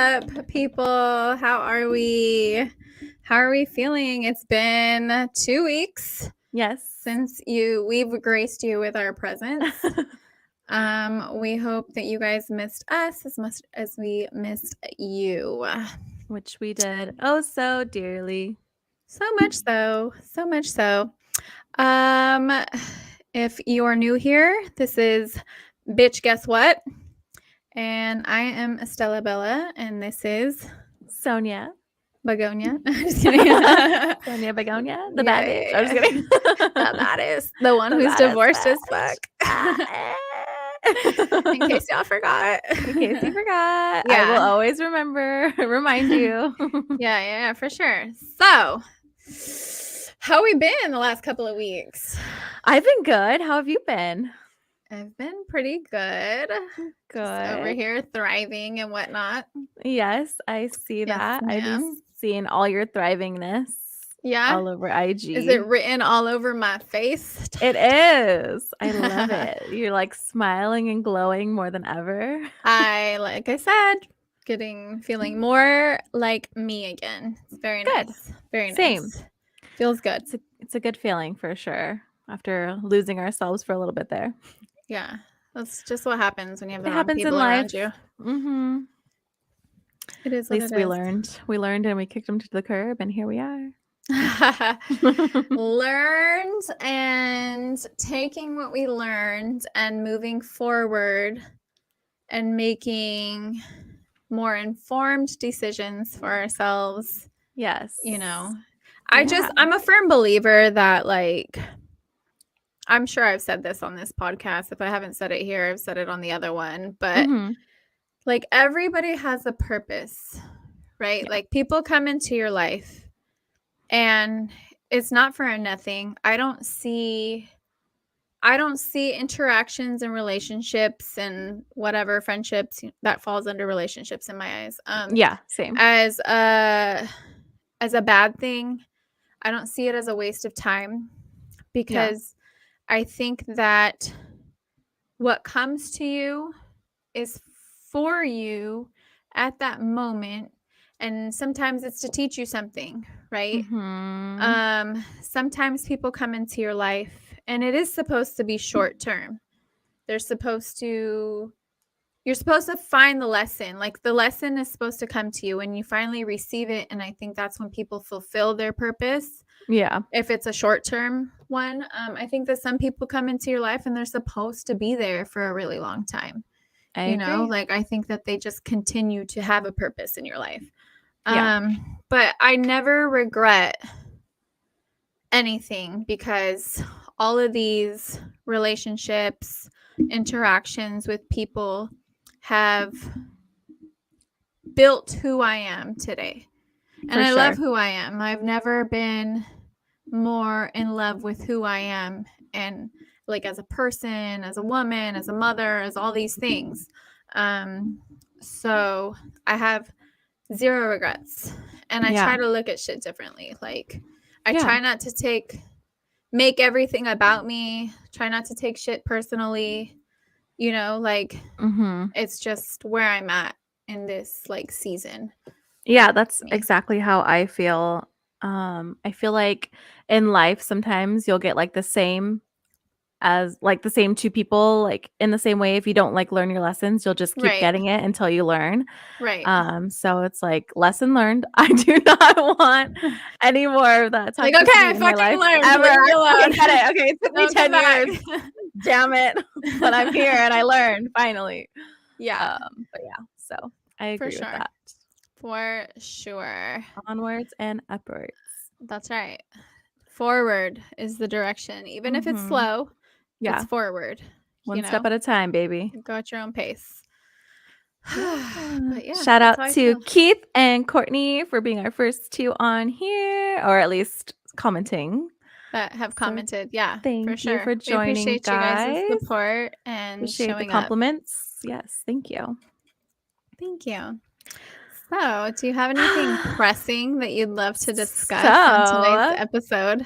up, people? How are we? How are we feeling? It's been 2 weeks Yes. since we've graced you with our presence. We hope that you guys missed us as much as we missed you. Which we did oh so dearly. So much so. If you are new here, this is Bitch Guess What? And I am Estella Bella, and this is Sonia Begonia. Just kidding. Sonia Begonia, the bad bitch. I'm just kidding. The baddest, the one who's divorced as fuck. In case y'all forgot. In case you forgot, Yeah. I will always remind you. Yeah, for sure. So, how we been the last couple of weeks? I've been good. How have you been? I've been pretty good. Good. Just over here thriving and whatnot. Yes, I see that. I be seeing all your thrivingness. Yeah. All over IG. Is it written all over my face? It is. I love it. You're like smiling and glowing more than ever. Like I said, feeling more like me again. It's very good. Nice. Very Same. Nice. Feels good. It's a good feeling for sure after losing ourselves for a little bit there. Yeah. That's just what happens when you have the wrong people around you. Mm-hmm. It is. At least we learned. We learned and we kicked them to the curb, and here we are. Learned and taking what we learned and moving forward and making more informed decisions for ourselves. Yes. I'm a firm believer that, like, I'm sure I've said this on this podcast. If I haven't said it here, I've said it on the other one. But like, everybody has a purpose, right? Yeah. Like, people come into your life and it's not for nothing. I don't see interactions and relationships and whatever friendships that falls under relationships in my eyes. Same. As a bad thing. I don't see it as a waste of time, because I think that what comes to you is for you at that moment. And sometimes it's to teach you something, right? Mm-hmm. Sometimes people come into your life and it is supposed to be short term. You're supposed to find the lesson. Like, the lesson is supposed to come to you when you finally receive it. And I think that's when people fulfill their purpose. Yeah. If it's a short-term one, I think that some people come into your life and they're supposed to be there for a really long time. I agree. Like, I think that they just continue to have a purpose in your life. But I never regret anything, because all of these relationships, interactions with people have built who I am today. And I love who I am. I've never been more in love with who I am, and like, as a person, as a woman, as a mother, as all these things. So I have zero regrets, and I try to look at shit differently. Like, I try not to make everything about me, try not to take shit personally, like, it's just where I'm at in this, like, season. Yeah, that's exactly how I feel. I feel like in life sometimes you'll get like the same two people, like, in the same way. If you don't like learn your lessons, you'll just keep getting it until you learn. Right. So it's like, lesson learned. I do not want any more of that. Like, okay, I fucking learned. Ever. I get it. Okay, it took me 10 years. Damn it. But I'm here and I learned finally. Yeah. But yeah, so I agree with that. For sure. Onwards and upwards. That's right. Forward is the direction. Even if it's slow, it's forward. One step at a time, baby. Go at your own pace. But yeah, shout out to Keith and Courtney for being our first two on here, or at least commenting. That have commented. Yeah, thank for sure. you for joining, we appreciate guys. You guys' support and appreciate showing the compliments. Yes, thank you. Thank you. So, do you have anything pressing that you'd love to discuss on tonight's episode?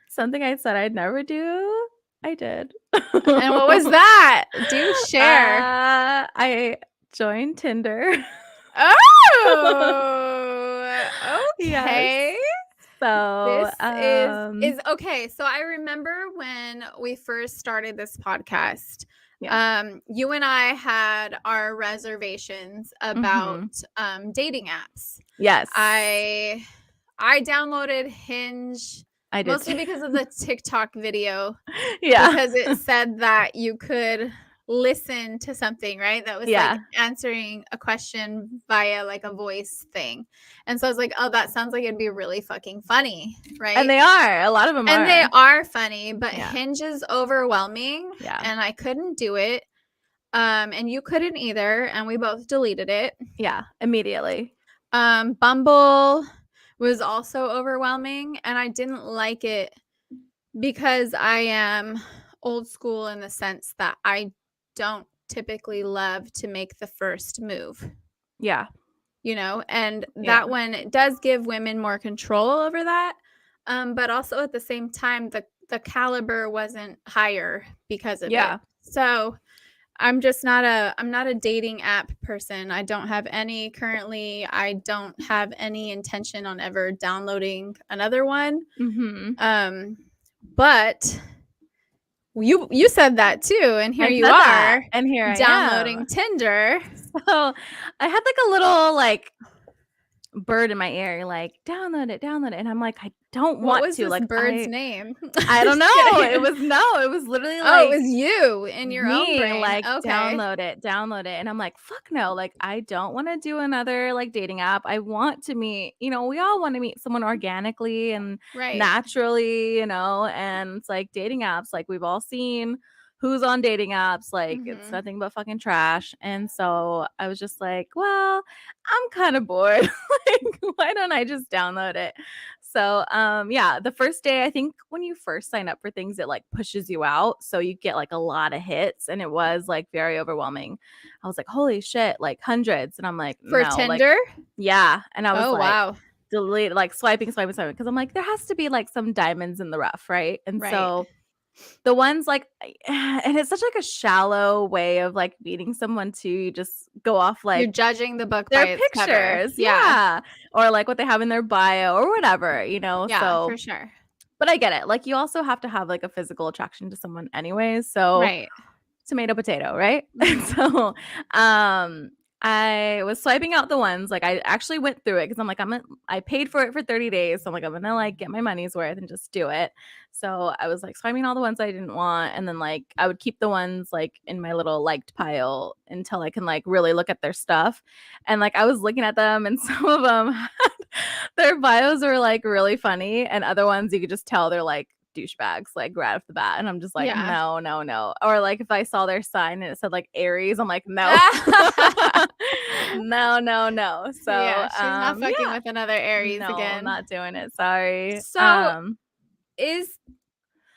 Something I said I'd never do, I did. And what was that? Do share. I joined Tinder. Oh, Okay. Yes. So, This is okay. So I remember when we first started this podcast, you and I had our reservations about dating apps. Yes. I downloaded Hinge I did mostly too. because of the TikTok video. Yeah. Because it said that you could listen to something, right? That was like answering a question via like a voice thing. And so I was like, oh, that sounds like it'd be really fucking funny, right? And they are. A lot of them are. And they are funny, but Hinge is overwhelming. Yeah. And I couldn't do it. And you couldn't either. And we both deleted it. Yeah, immediately. Bumble was also overwhelming. And I didn't like it because I am old school in the sense that I don't typically love to make the first move. Yeah. And that one does give women more control over that. But also at the same time, the caliber wasn't higher because of it. So I'm just not a dating app person. I don't have any currently. I don't have any intention on ever downloading another one. But you said that too, and here you are, and here I downloading am. Tinder. So I had like a little like bird in my ear, like download it, and I'm like, I don't want to. What was this like bird's name? I don't know. It was literally like, it was you in your own brain. Like download it, and I'm like, fuck no, like I don't want to do another like dating app. I want to meet, we all want to meet someone organically and naturally, and it's like dating apps, like we've all seen who's on dating apps, like it's nothing but fucking trash. And so I was just like, well, I'm kind of bored. Like, why don't I just download it? So the first day, I think when you first sign up for things, it like pushes you out, so you get like a lot of hits, and it was like very overwhelming. I was like, holy shit, like hundreds. And I'm like, for no, Tinder? Like, and I was like, wow, delete, like swiping because I'm like, there has to be like some diamonds in the rough, right? And so the ones like, and it's such like a shallow way of like meeting someone too. You just go off like you're judging the book their by its pictures, cover. or like what they have in their bio or whatever, Yeah, so for sure. But I get it. Like you also have to have like a physical attraction to someone anyways. So tomato potato, right? So I was swiping out the ones, like I actually went through it because I'm like, I paid for it for 30 days. So I'm like, I'm gonna like get my money's worth and just do it. So I was like swiping all the ones I didn't want. And then like I would keep the ones like in my little liked pile until I can like really look at their stuff. And like I was looking at them, and some of them their bios were like really funny, and other ones you could just tell they're like douchebags, like right off the bat. And I'm just like, no. Or like if I saw their sign and it said like Aries, I'm like, no. No. So she's not fucking with another Aries again. I'm not doing it. Sorry. So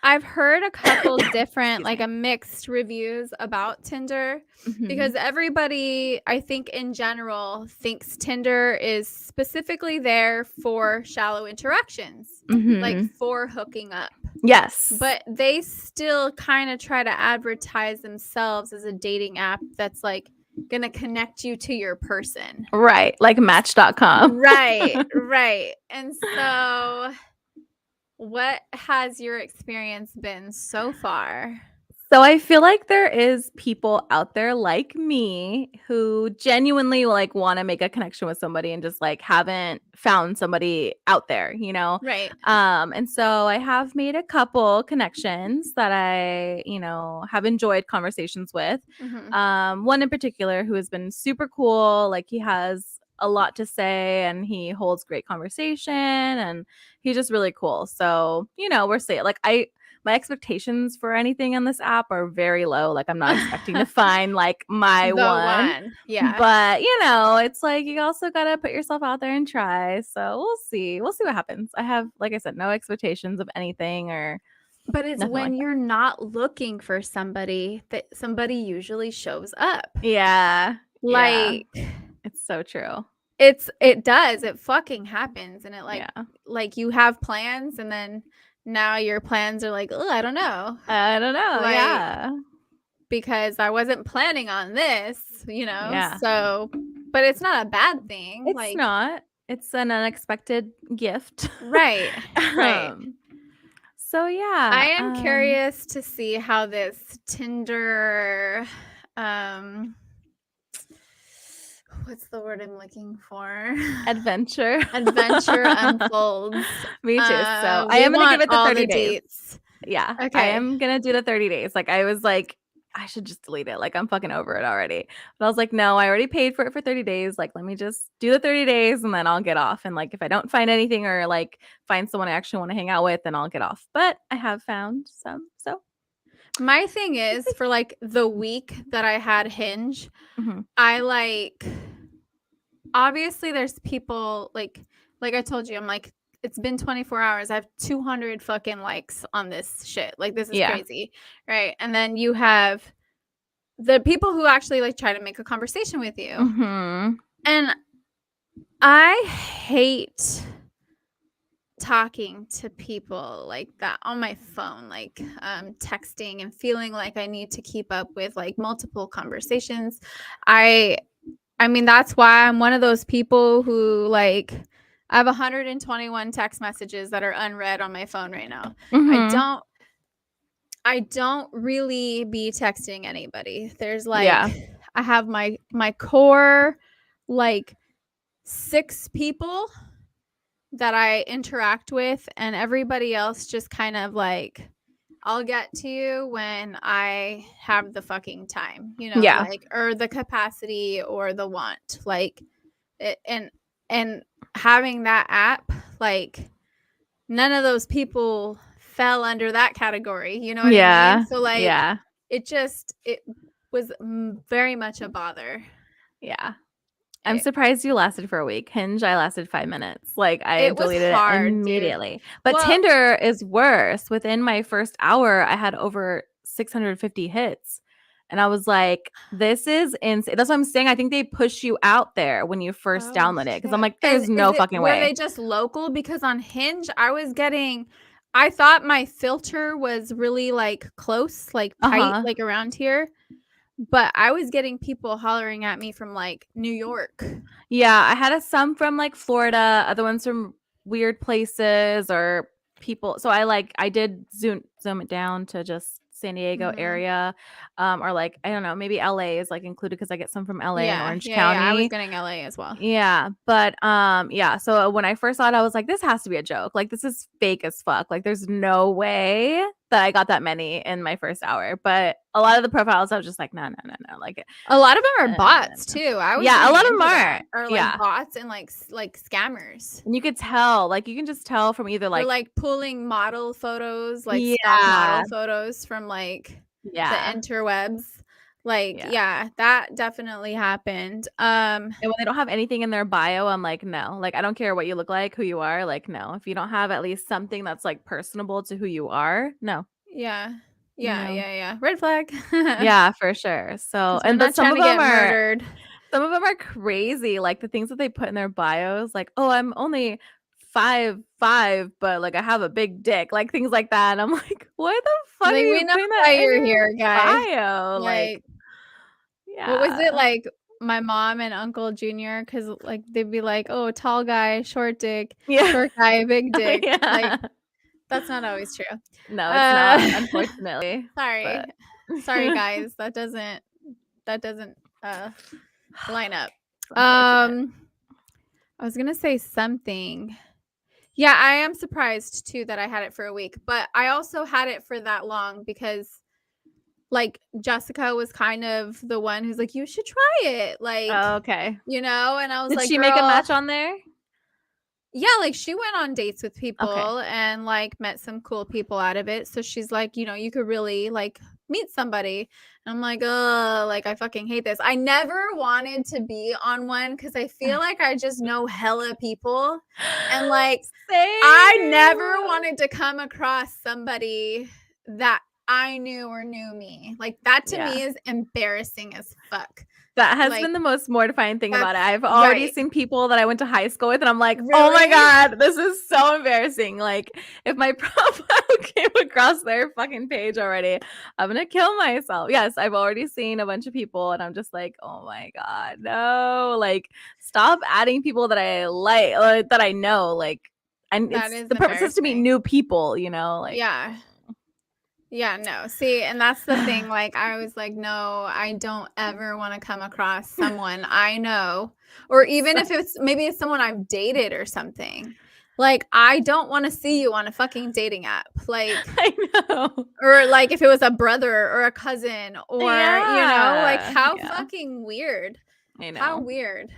I've heard a couple different like a mixed reviews about Tinder because everybody, I think in general, thinks Tinder is specifically there for shallow interactions, like for hooking up. Yes. But they still kind of try to advertise themselves as a dating app that's like going to connect you to your person. Right. Like Match.com. Right. And so what has your experience been so far? So I feel like there is people out there like me who genuinely like want to make a connection with somebody and just like haven't found somebody out there, Right. And so I have made a couple connections that I, have enjoyed conversations with. One in particular who has been super cool. Like he has a lot to say and he holds great conversation and he's just really cool. So, we're saying like my expectations for anything on this app are very low. Like I'm not expecting to find like my one. Yeah. But it's like you also gotta put yourself out there and try. So we'll see. We'll see what happens. I have, like I said, no expectations of anything or but it's when you're not looking for somebody that somebody usually shows up. Yeah. Like it's so true. It does. It fucking happens. And it like you have plans and then now your plans are like, oh, I don't know. Like, because I wasn't planning on this, Yeah. So, but it's not a bad thing. It's like not. It's an unexpected gift. right. Right. So yeah. I am curious to see how this Tinder what's the word I'm looking for? Adventure unfolds. Me too. So I am gonna give it the 30 days. Dates. Yeah. Okay. I am gonna do the 30 days. Like I was like, I should just delete it. Like I'm fucking over it already. But I was like, no, I already paid for it for 30 days. Like, let me just do the 30 days and then I'll get off. And like if I don't find anything or like find someone I actually want to hang out with, then I'll get off. But I have found some. So my thing is for like the week that I had Hinge, I like obviously there's people like I told you, I'm like, it's been 24 hours. I have 200 fucking likes on this shit. Like this is crazy. Right. And then you have the people who actually like try to make a conversation with you. And I hate talking to people like that on my phone, like texting and feeling like I need to keep up with like multiple conversations. I mean, that's why I'm one of those people who like I have 121 text messages that are unread on my phone right now. I don't really be texting anybody. There's like I have my core like 6 people that I interact with, and everybody else just kind of like I'll get to you when I have the fucking time, you know, like or the capacity or the want, like it, and having that app, like none of those people fell under that category, you know what I mean? So like it was very much a bother. I'm surprised you lasted for a week. Hinge, I lasted 5 minutes. Like I deleted it immediately. Dude. But Tinder is worse. Within my first hour, I had over 650 hits. And I was like, this is insane. That's what I'm saying. I think they push you out there when you first download it. Because I'm like, there's no fucking way. Were they just local? Because on Hinge, I thought my filter was really like close, like tight, like around here. But I was getting people hollering at me from like New York. Yeah, I had some from like Florida, other ones from weird places or people. So I did zoom it down to just San Diego area, or like I don't know, maybe LA is like included because I get some from LA and Orange County. I was getting LA as well. Yeah, but so when I first saw it, I was like, this has to be a joke. Like this is fake as fuck. Like there's no way that I got that many in my first hour. But a lot of the profiles, I was just like, no. Like a lot of them are bots too. A lot of them are like bots and like scammers. And you could tell, like you can just tell from either like they're like pulling model photos, like stock model photos from like the interwebs. Like that definitely happened. And when they don't have anything in their bio, I'm like, no, like I don't care what you look like, who you are, like no. If you don't have at least something that's like personable to who you are, no. Yeah. Red flag. Yeah, for sure. So and but some of them are murdered. Some of them are crazy. Like the things that they put in their bios, like, oh, I'm only 5'5", but like I have a big dick, like things like that. And I'm like, why the fuck? Like, are you we know why you're here, guy. Bio? Like what was it like? My mom and Uncle Junior, because like they'd be like, oh, tall guy, short dick, short guy, big dick. Like that's not always true. No, it's not, unfortunately. Sorry guys, that doesn't line up. I was gonna say something. Yeah, I am surprised too that I had it for a week, but I also had it for that long because like Jessica was kind of the one who's like, you should try it. Like, okay. You know, and I was Did like, she make a match on there? Yeah, like she went on dates with people and like met some cool people out of it. So she's like, you know, you could really like meet somebody. And I'm like, oh, like I fucking hate this. I never wanted to be on one because I feel like I just know hella people. And like I never wanted to come across somebody that I knew or knew me. Like that to me is embarrassing as fuck. That has Like, been the most mortifying thing about it. I've already right. seen people that I went to high school with, and I'm like, oh my Really? God, this is so embarrassing. Like, if my profile came across their fucking page already, I'm gonna kill myself. Yes, I've already seen a bunch of people, and I'm just like, oh my God, no. Like, stop adding people that I like, or that I know. Like, and the purpose is to meet new people, you know? Like, yeah. Yeah, no. See, and that's the thing. Like, I was like, no, I don't ever want to come across someone I know, or even if maybe it's someone I've dated or something. Like, I don't want to see you on a fucking dating app. Like, I know. Or like if it was a brother or a cousin, or, like, how fucking weird. I know. How weird.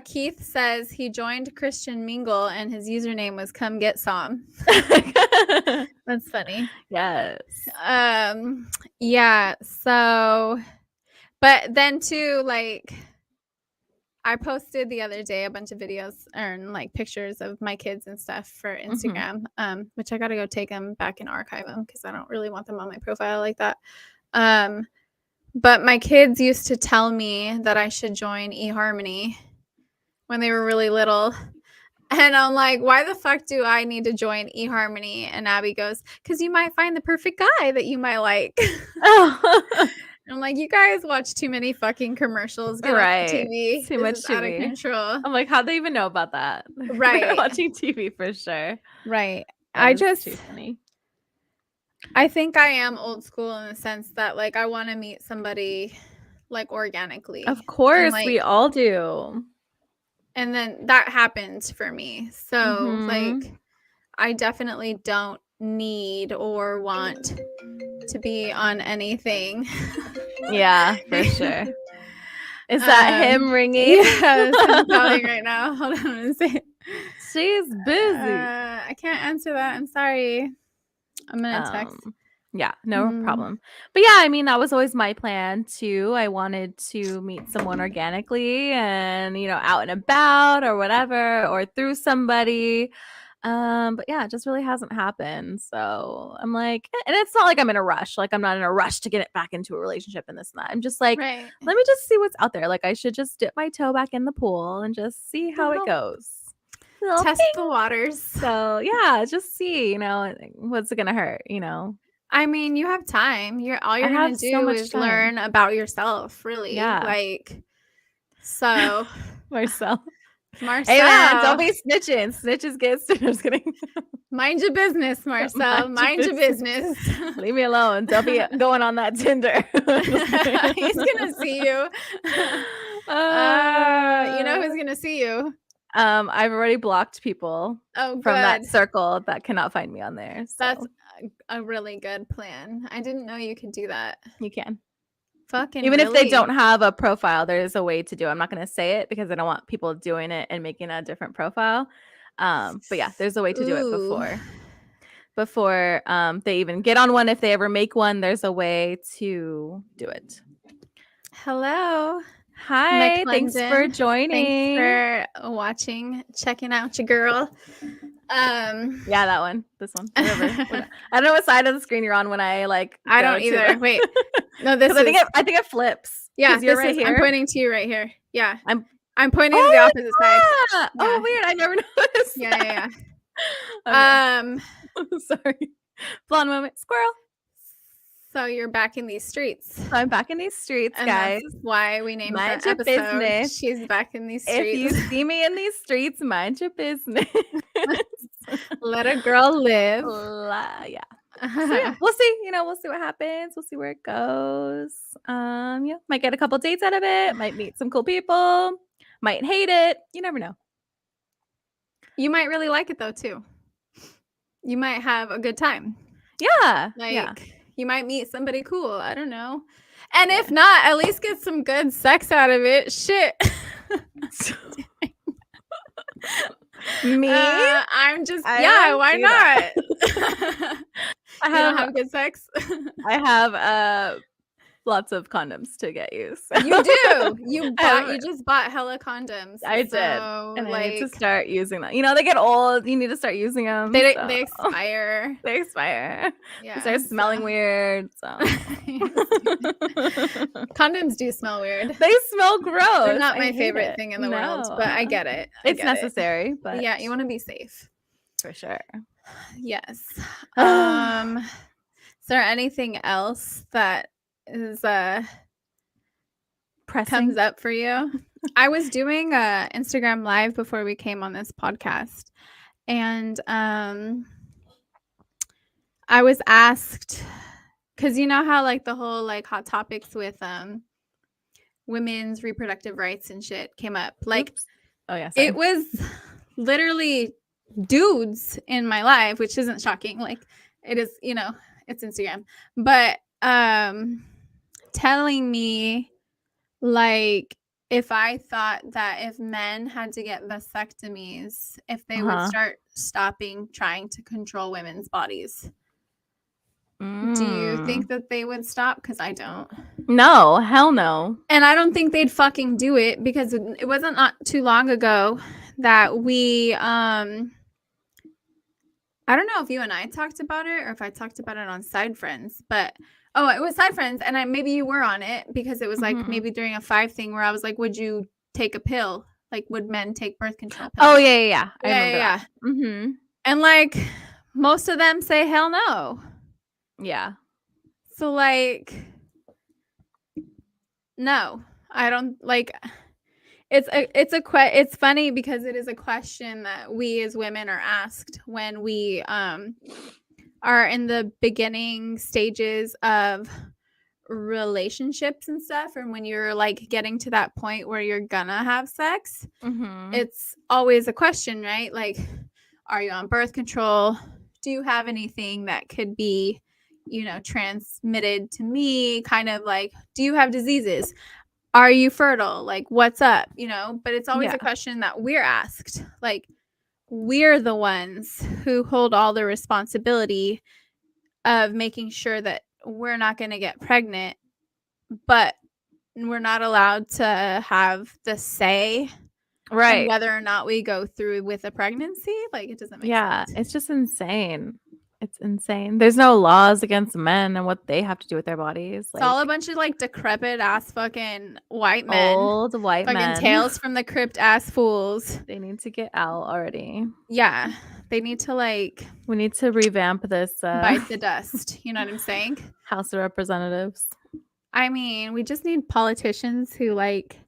Keith says he joined Christian Mingle and his username was Come Get Some. That's funny. Yes. Yeah. So, but then too, like, I posted the other day a bunch of videos and like pictures of my kids and stuff for Instagram, which I got to go take them back and archive them because I don't really want them on my profile like that. But my kids used to tell me that I should join eHarmony when they were really little. And I'm like, why the fuck do I need to join eHarmony? And Abby goes, because you might find the perfect guy that you might like. I'm like, you guys watch too many fucking commercials. Get off the TV. Too much TV. Out of control. I'm like, how'd they even know about that? Right. They're watching TV for sure. Right. That is too funny. I think I am old school in the sense that, like, I want to meet somebody, like, organically. Of course, we all do. And then that happens for me. So, like, I definitely don't need or want to be on anything. Yeah, for sure. Is that him ringing? Yes, I'm calling right now. Hold on a second. She's busy. I can't answer that. I'm sorry. I'm gonna text. Yeah, no problem. But yeah, I mean, that was always my plan too. I wanted to meet someone organically and, out and about or whatever, or through somebody. But yeah, it just really hasn't happened. So I'm like, and it's not like I'm in a rush. Like, I'm not in a rush to get it back into a relationship and this and that. I'm just like, let me just see what's out there. Like, I should just dip my toe back in the pool and just see how it goes. Test the waters. So yeah, just see, what's it gonna hurt, I mean, you have time. All you're gonna do is learn about yourself, really. Yeah. Like, so Marcel. Hey man, don't be snitching. Snitches get stitches. Kidding. Mind your business, Marcel. Mind your business. Leave me alone. Don't be going on that Tinder. He's gonna see you. You know who's gonna see you? I've already blocked people from that circle that cannot find me on there. So. That's a really good plan. I didn't know you could do that. You can. Fucking even if they don't have a profile, there is a way to do it. I'm not going to say it because I don't want people doing it and making a different profile. But yeah, there's a way to do it before they even get on one. If they ever make one, there's a way to do it. Hello. Hi, thanks for joining. Thanks for watching, checking out your girl. Yeah, that one. This one. Whatever. I don't know what side of the screen you're on when I like. I don't either. Wait. No, this is. I think it flips. Yeah, you're right here. I'm pointing to you right here. Yeah, I'm pointing to the opposite side. Yeah. Oh, weird. I never noticed. Yeah. Okay. Sorry. Blonde moment. Squirrel. So you're back in these streets. So I'm back in these streets, and guys. That's why we named our episode. Business. She's back in these streets. If you see me in these streets, mind your business. Let a girl live. Yeah. So yeah, we'll see. We'll see what happens. We'll see where it goes. Yeah, might get a couple dates out of it. Might meet some cool people. Might hate it. You never know. You might really like it though too. You might have a good time. Yeah. You might meet somebody cool. I don't know. And if not, at least get some good sex out of it. Shit. Me? I'm just, why not? I don't have good sex. I have lots of condoms to get used. You do. You just bought hella condoms. I did. And I need to start using them. You know, they get old. You need to start using them. They expire. They expire. Yeah. They start smelling weird. So condoms do smell weird. They smell gross. They're not my favorite thing in the world, but I get it. It's necessary, but yeah, you want to be safe. For sure. Yes. Is there anything else that is comes up for you? I was doing a Instagram live before we came on this podcast, and I was asked, because you know how like the whole like hot topics with women's reproductive rights and shit came up. Like, oops. Oh yeah, it was literally dudes in my life, which isn't shocking. Like, it is, you know, it's Instagram, but telling me like if I thought that if men had to get vasectomies, if they would start stopping trying to control women's bodies. Do you think that they would stop? Because I don't. No, hell no. And I don't think they'd fucking do it, because it wasn't not too long ago that we I don't know if you and I talked about it or if I talked about it on Side Friends, but it was Side Friends, and maybe you were on it because it was like maybe during a 5 thing where I was like, would you take a pill? Like, would men take birth control pills? Oh yeah. I remember that. Mm-hmm. And like most of them say hell no. Yeah. So like, no, I don't like. It's funny because it is a question that we as women are asked when we are in the beginning stages of relationships and stuff, and when you're like getting to that point where you're gonna have sex. It's always a question, right? Like, are you on birth control? Do you have anything that could be, you know, transmitted to me? Kind of like, do you have diseases? Are you fertile? Like, what's up? You know, but it's always a question that we're asked. Like, we're the ones who hold all the responsibility of making sure that we're not going to get pregnant, but we're not allowed to have the say on whether or not we go through with a pregnancy. Like, it doesn't make sense. Yeah, it's just insane. It's insane. There's no laws against men and what they have to do with their bodies. It's all a bunch of like decrepit ass fucking white men. Old white fucking men. Tales from the Crypt ass fools. They need to get out already. Yeah. They need to like. We need to revamp this. Bite the dust. You know what I'm saying? House of Representatives. I mean, we just need politicians who like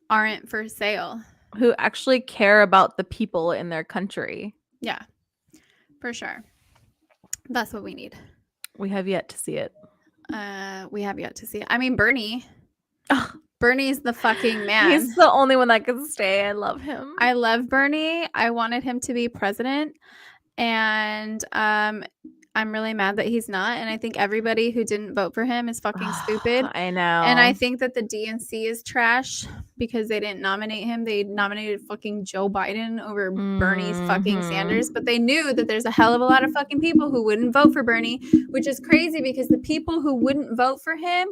aren't for sale. Who actually care about the people in their country. Yeah. For sure. That's what we need. We have yet to see it. We have yet to see it. I mean, Bernie. Bernie's the fucking man. He's the only one that can stay. I love him. I love Bernie. I wanted him to be president. And I'm really mad that he's not. And I think everybody who didn't vote for him is fucking stupid. I know. And I think that the DNC is trash because they didn't nominate him. They nominated fucking Joe Biden over Bernie fucking Sanders. But they knew that there's a hell of a lot of fucking people who wouldn't vote for Bernie, which is crazy because the people who wouldn't vote for him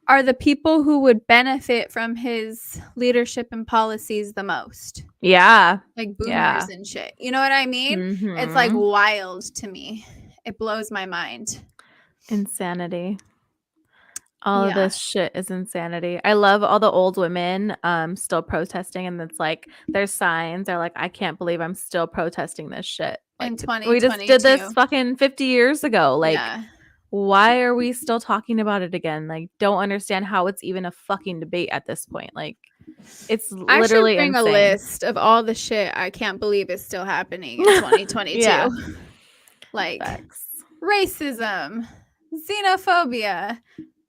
are the people who would benefit from his leadership and policies the most. Yeah. Like boomers and shit. You know what I mean? It's like wild to me. It blows my mind. Insanity. All of this shit is insanity. I love all the old women still protesting, and it's like their signs are like, I can't believe I'm still protesting this shit. Like, in 2022. We just did this fucking 50 years ago. Like, why are we still talking about it again? Like, don't understand how it's even a fucking debate at this point. Like, it's literally I should bring insane. a list of all the shit I can't believe is still happening in 2022. Like racism, xenophobia,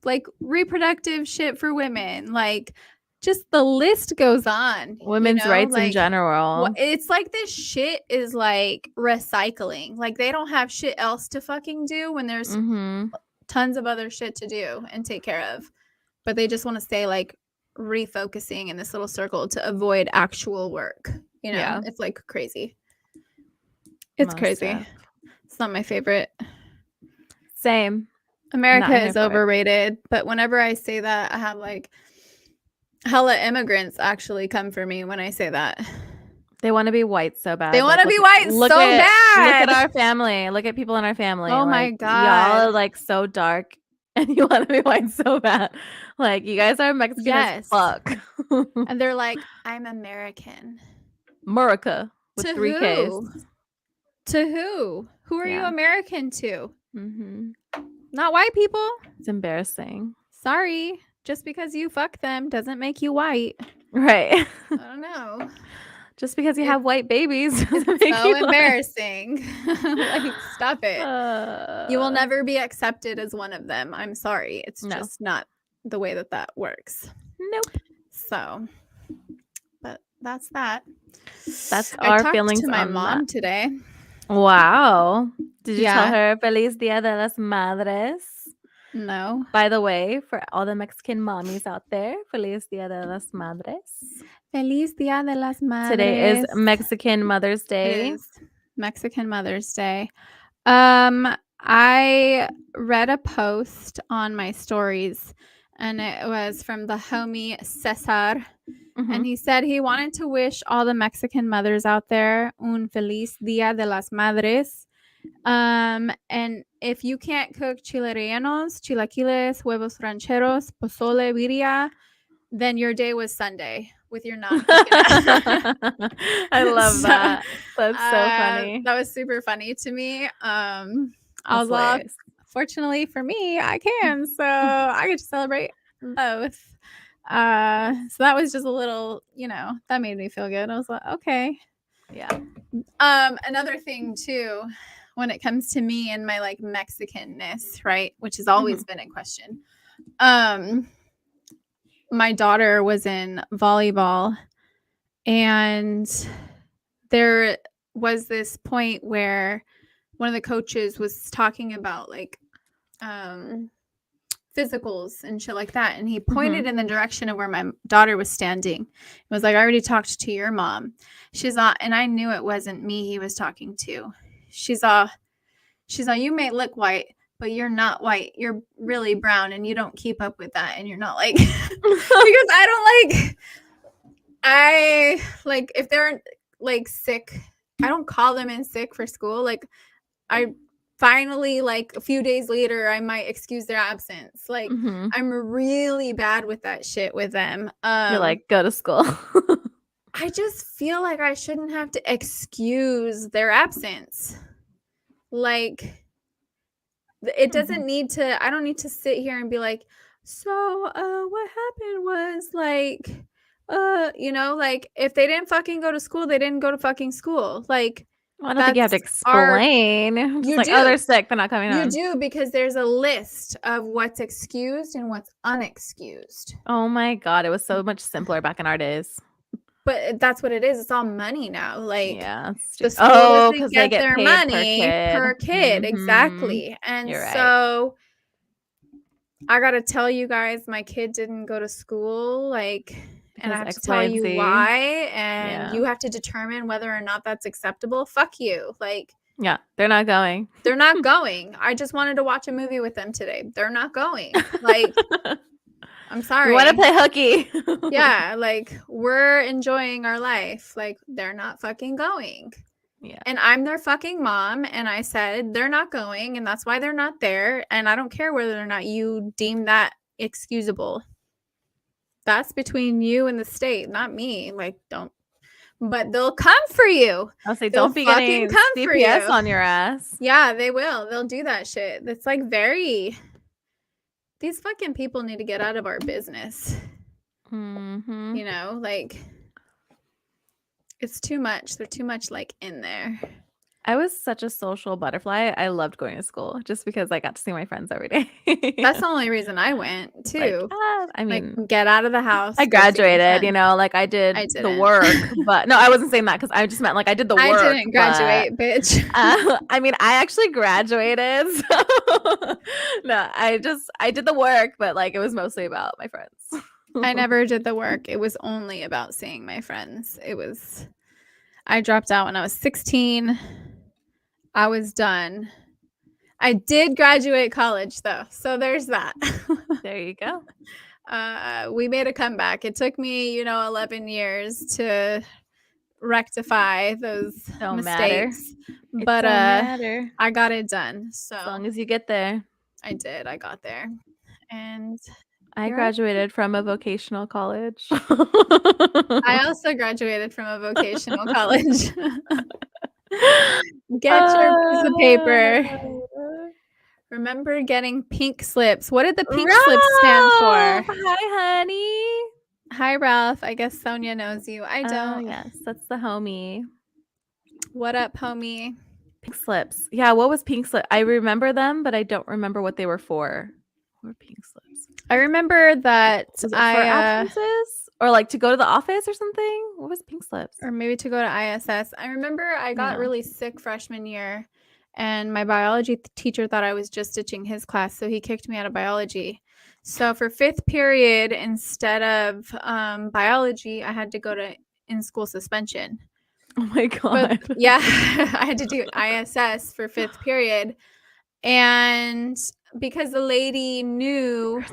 like reproductive shit for women, like just the list goes on. Women's rights in general. It's like this shit is like recycling. Like they don't have shit else to fucking do when there's tons of other shit to do and take care of. But they just want to stay like refocusing in this little circle to avoid actual work. You know, it's like crazy. It's crazy. It's not my favorite. Same. America is overrated, but whenever I say that, I have like hella immigrants actually come for me when I say that. They want to be white so bad. They want to be white so Look bad. at our family. Look at people in our family. Oh my God. Y'all are like so dark and you want to be white so bad. Like, you guys are Mexican as fuck. And they're like, I'm American. America with to 3 who? Ks. To who? Who are you American to? Not white people. It's embarrassing. Sorry. Just because you fuck them doesn't make you white. Right. I don't know. Just because you have white babies doesn't make you embarrassing. Like, stop it. You will never be accepted as one of them. I'm sorry. It's just not the way that works. Nope. So, but that's that. That's our feelings to my mom today. Wow. Did you tell her Feliz Dia de las Madres? No. By the way, for all the Mexican mommies out there, Feliz Dia de las Madres. Feliz Dia de las Madres. Today is Mexican Mother's Day. It is Mexican Mother's Day. I read a post on my stories, and it was from the homie Cesar. And he said he wanted to wish all the Mexican mothers out there un feliz Dia de las Madres. And if you can't cook chile rellenos, chilaquiles, huevos rancheros, pozole, birria, then your day was Sunday with your not cooking. I love that. That's so funny. That was super funny to me. I was like, fortunately for me, I can. So I get to celebrate both. So that was just a little, that made me feel good. I was like, okay. Yeah. Another thing too, when it comes to me and my like Mexicanness, right, which has always been in question. My daughter was in volleyball, and there was this point where one of the coaches was talking about like physicals and shit like that, and he pointed in the direction of where my daughter was standing. It was like, I already talked to your mom. She's all, and I knew it wasn't me he was talking to. She's all, you may look white, but you're not white. You're really brown, and you don't keep up with that, and you're not like because I like if they're like sick, I don't call them in sick for school. Like, I finally, like a few days later, I might excuse their absence. Like, I'm really bad with that shit with them. You're like, go to school. I just feel like I shouldn't have to excuse their absence. Like, it doesn't need to, I don't need to sit here and be like, so what happened was like, like if they didn't fucking go to school, they didn't go to fucking school. Like, I don't think you have to explain. You like, oh, they're sick, they're not coming home. You do, because there's a list of what's excused and what's unexcused. Oh my God, it was so much simpler back in our days. But that's what it is. It's all money now. Like, the school doesn't get their money per kid. Exactly. And so I got to tell you guys, my kid didn't go to school. Like, and I have to tell you why. And you have to determine whether or not that's acceptable. Fuck you. Like, yeah, they're not going. They're not going. I just wanted to watch a movie with them today. They're not going. Like, I'm sorry. We want to play hooky. Yeah, like, we're enjoying our life. Like, they're not fucking going. Yeah. And I'm their fucking mom, and I said they're not going, and that's why they're not there. And I don't care whether or not you deem that excusable. That's between you and the state, not me. Like, don't. But they'll come for you. I'll say, don't be getting CPS on your ass. Yeah, they will. They'll do that shit. It's like very... These fucking people need to get out of our business. You know, like, it's too much. They're too much, like, in there. I was such a social butterfly. I loved going to school just because I got to see my friends every day. That's the only reason I went, too. Like, I mean, like, get out of the house. I graduated, like, I did the work. But no, I wasn't saying that because I just meant, like, I did the work. I didn't graduate, bitch. I mean, I actually graduated. So no, I did the work, but, like, it was mostly about my friends. I never did the work. It was only about seeing my friends. I dropped out when I was 16. I was done. I did graduate college though, so there's that. There you go. We made a comeback. It took me, 11 years to rectify those mistakes, but I got it done. So as long as you get there. I did. I got there, and I graduated from a vocational college. I also graduated from a vocational college. Get your piece of paper. Remember getting pink slips. What did the pink slips stand for? Hi, honey. Hi, Ralph. I guess Sonia knows you. I don't. Yes, that's the homie. What up, homie? Pink slips. Yeah, what was pink slip? I remember them, but I don't remember what they were for. What were pink slips? I remember that was it for absences or like to go to the office or something. What was pink slips? Or maybe to go to ISS. I remember I got really sick freshman year, and my biology teacher thought I was just ditching his class, so he kicked me out of biology. So for 5th period, instead of biology, I had to go to in-school suspension. Oh my God. But, yeah, I had to do ISS for 5th period. And because the lady knew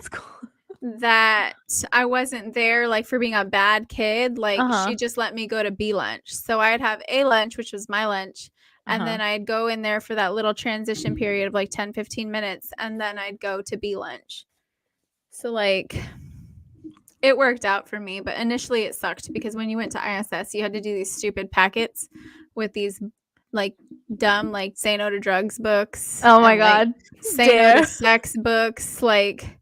that I wasn't there like for being a bad kid, like she just let me go to B lunch. So I'd have A lunch, which was my lunch. And then I'd go in there for that little transition period of like 10-15 minutes. And then I'd go to B lunch. So like it worked out for me. But initially it sucked because when you went to ISS, you had to do these stupid packets with these like dumb like Say No to Drugs books. Oh my God. Like, Say No to Sex books. Like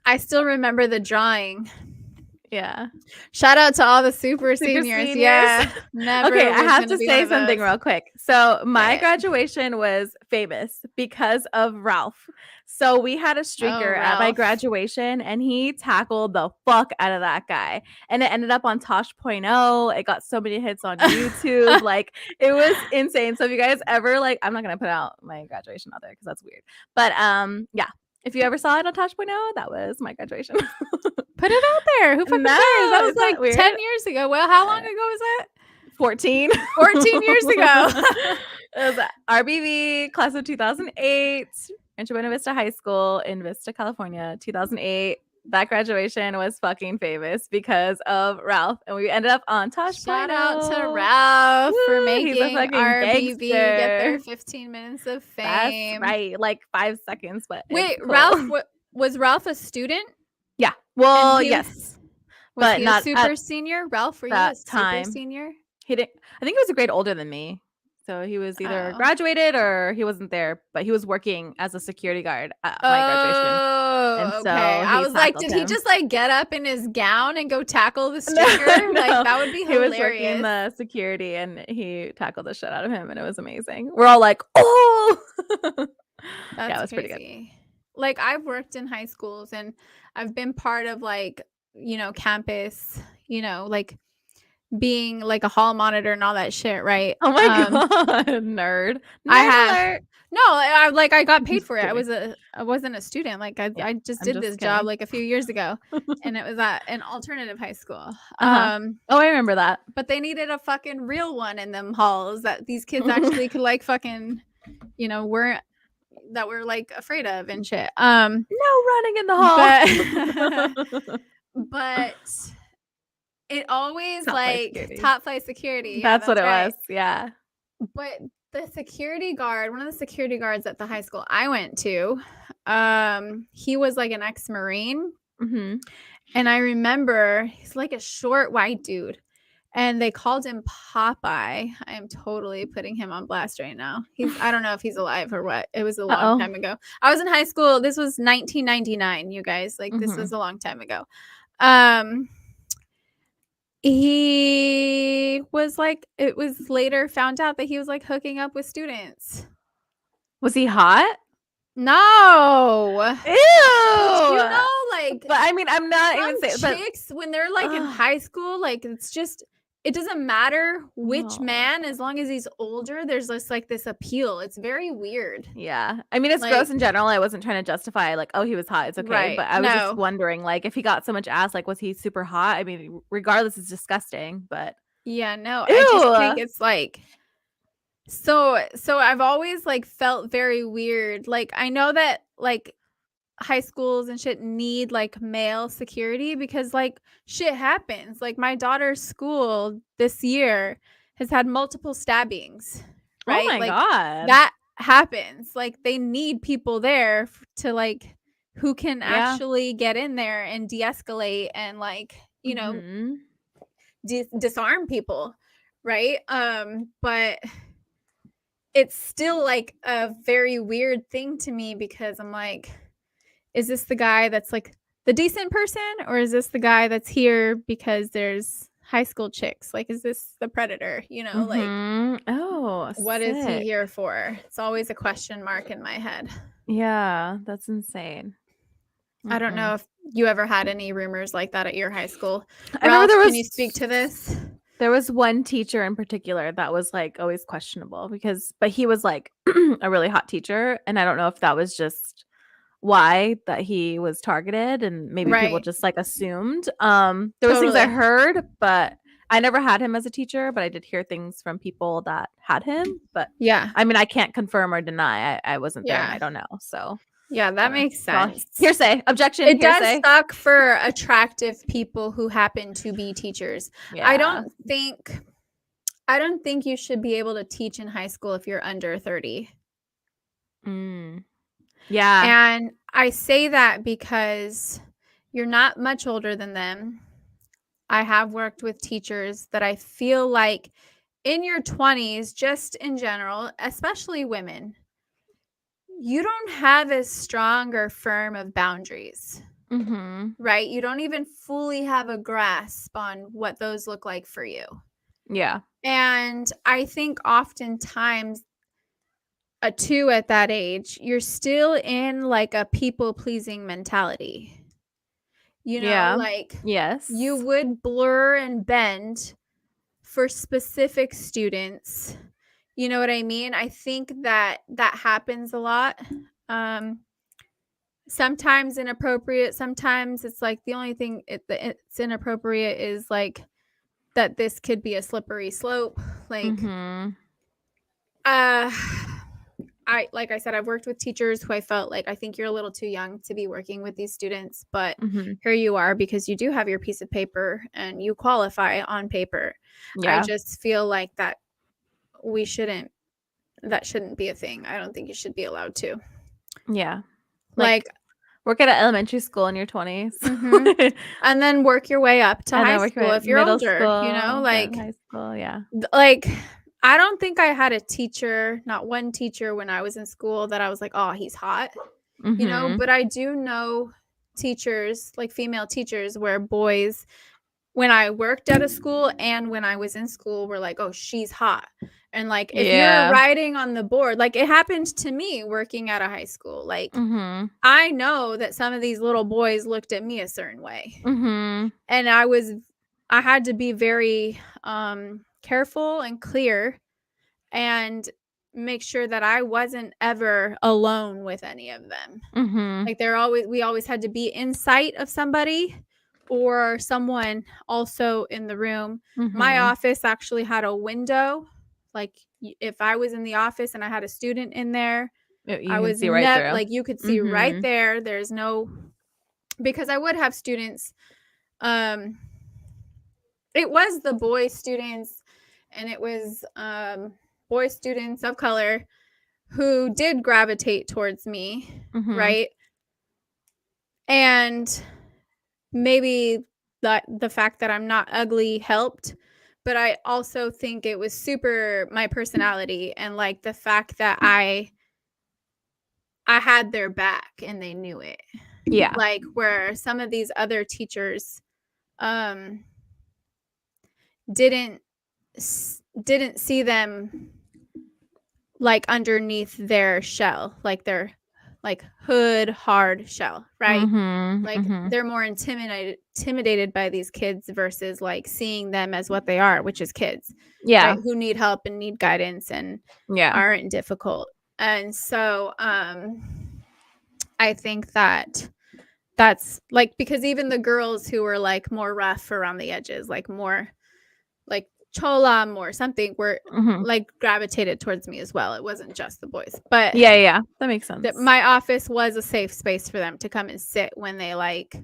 I still remember the drawing. Yeah. Shout out to all the super seniors. Yeah. Never. Okay, I have to say something real quick. So my graduation was famous because of Ralph. So we had a streaker at my graduation, and he tackled the fuck out of that guy. And it ended up on Tosh.0. It got so many hits on YouTube. Like, it was insane. So if you guys ever, like, I'm not going to put out my graduation out there because that's weird. But yeah. If you ever saw it on Tosh.0, that was my graduation. Put it out there. Who fucking cares? That was like 10 years ago. Well, how long ago was that? 14. 14 years ago. It was RBV, class of 2008, Rancho Buena Vista High School in Vista, California, 2008. That graduation was fucking famous because of Ralph. And we ended up on Tosh.0. Shout out to Ralph for making RBV get their 15 minutes of fame. That's right. Like 5 seconds. But wait, cool. Ralph, was Ralph a student? Yeah. Well, yes. Was he not a super senior? Ralph, were you a super senior? He didn't. I think he was a grade older than me. So he was either graduated or he wasn't there, but he was working as a security guard at my graduation. And so I was like, did he just like get up in his gown and go tackle the streaker? No. Like that would be hilarious. He was working the security and he tackled the shit out of him, and it was amazing. We're all like, oh, that's it was crazy. Pretty good. Like I've worked in high schools and I've been part of like, campus, like being like a hall monitor and all that shit, right? Oh my God, nerd. I have I got paid for it. I wasn't a student. Like I just did this job like a few years ago, and it was at an alternative high school. Oh, I remember that. But they needed a fucking real one in them halls that these kids actually could like fucking, we're like afraid of and shit. No running in the hall. But it always top flight security. Yeah, that's what it was. Yeah. But the security guard, one of the security guards at the high school I went to, he was like an ex-Marine. Mm-hmm. And I remember he's like a short white dude. And they called him Popeye. I am totally putting him on blast right now. I don't know if he's alive or what. It was a long time ago. I was in high school. This was 1999, you guys. Like, this was a long time ago. He was like, it was later found out that he was like hooking up with students. Was he hot? No. Ew. Like, but I mean, I'm not even saying chicks when they're like in high school, like it's just, it doesn't matter which man, as long as he's older, there's just like this appeal. It's very weird. Yeah. I mean, it's like, gross in general. I wasn't trying to justify like, oh, he was hot. It's okay. Right. But I was just wondering, like, if he got so much ass, like, was he super hot? I mean, regardless, it's disgusting, but. Yeah, no. Ew. I just think it's like, So I've always like felt very weird. Like I know that like high schools and shit need like male security because like shit happens. Like my daughter's school this year has had multiple stabbings, Oh right? my Like God. that happens. Like they need people there to like who can Yeah. actually get in there and de-escalate and like, you know, Mm-hmm. disarm people, right? But it's still like a very weird thing to me because I'm like, is this the guy that's like the decent person, or is this the guy that's here because there's high school chicks? Like, is this the predator? You know, like, Mm-hmm. Oh, what is he sick. here for? It's always a question mark in my head. Yeah, that's insane. I don't know if you ever had any rumors like that at your high school. I remember Ralph, can you speak to this? there was one teacher in particular that was like always questionable but he was like a really hot teacher, and I don't know if that was just why that he was targeted, and maybe people Right. just like assumed. There was things I Totally. heard, but I never had him as a teacher, but I did hear things from people that had him. But Yeah. I mean, I can't confirm or deny. I wasn't there and I Yeah. don't know. So Yeah, that makes well, sense. hearsay, objection, It does hearsay. suck for attractive people who happen to be teachers. Yeah. I don't think you should be able to teach in high school if you're under 30. Yeah. And I say that because you're not much older than them. I have worked with teachers that I feel like in your 20s, just in general, especially women, you don't have as strong or firm of boundaries, right? You don't even fully have a grasp on what those look like for you. Yeah. And I think oftentimes at that age, you're still in like a people pleasing mentality. You know, Yeah. like Yes. you would blur and bend for specific students. You know what I mean? I think that happens a lot. Sometimes inappropriate, sometimes it's like the only thing it's inappropriate is like that this could be a slippery slope. Like like I said, I've worked with teachers who I felt like, I think you're a little too young to be working with these students, but here you are because you do have your piece of paper and you qualify on paper. Yeah. I just feel like that shouldn't be a thing. I don't think you should be allowed to. Yeah. Like work at an elementary school in your 20s. And then work your way up to And high then work school if you're middle older, school, you know, like high school, yeah. Like I don't think I had a teacher, not one teacher when I was in school that I was like, "Oh, he's hot." You know, but I do know teachers, like female teachers where boys when I worked at a school and when I was in school were like, "Oh, she's hot." And like if you're writing on the board, like it happened to me working at a high school. Like I know that some of these little boys looked at me a certain way. And I had to be very careful and clear and make sure that I wasn't ever alone with any of them. Like we always had to be in sight of somebody or someone also in the room. My office actually had a window. Like if I was in the office and I had a student in there, I was never like you could see right there. There's no because I would have students. It was the boy students and it was boy students of color who did gravitate towards me, right? And maybe the fact that I'm not ugly helped, but I also think it was super my personality and like the fact that I had their back and they knew it. Yeah. Like where some of these other teachers didn't see them like underneath their shell, like their like hood hard shell, right? Like they're more intimidated by these kids versus like seeing them as what they are, which is kids, right? Who need help and need guidance and aren't difficult. And so I think that's like because even the girls who were like more rough around the edges, like more like Cholam or something were like gravitated towards me as well. It wasn't just the boys, but yeah, that makes sense. My office was a safe space for them to come and sit when they like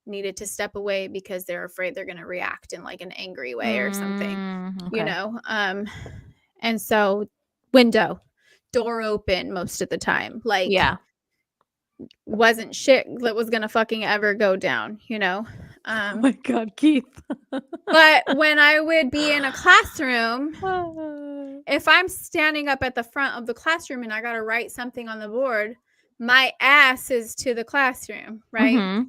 needed to step away because they're afraid they're going to react in like an angry way or something, you know? And so window, door open most of the time, like wasn't shit that was going to fucking ever go down, you know? Oh my God, Keith. But when I would be in a classroom, if I'm standing up at the front of the classroom and I got to write something on the board, my ass is to the classroom, right?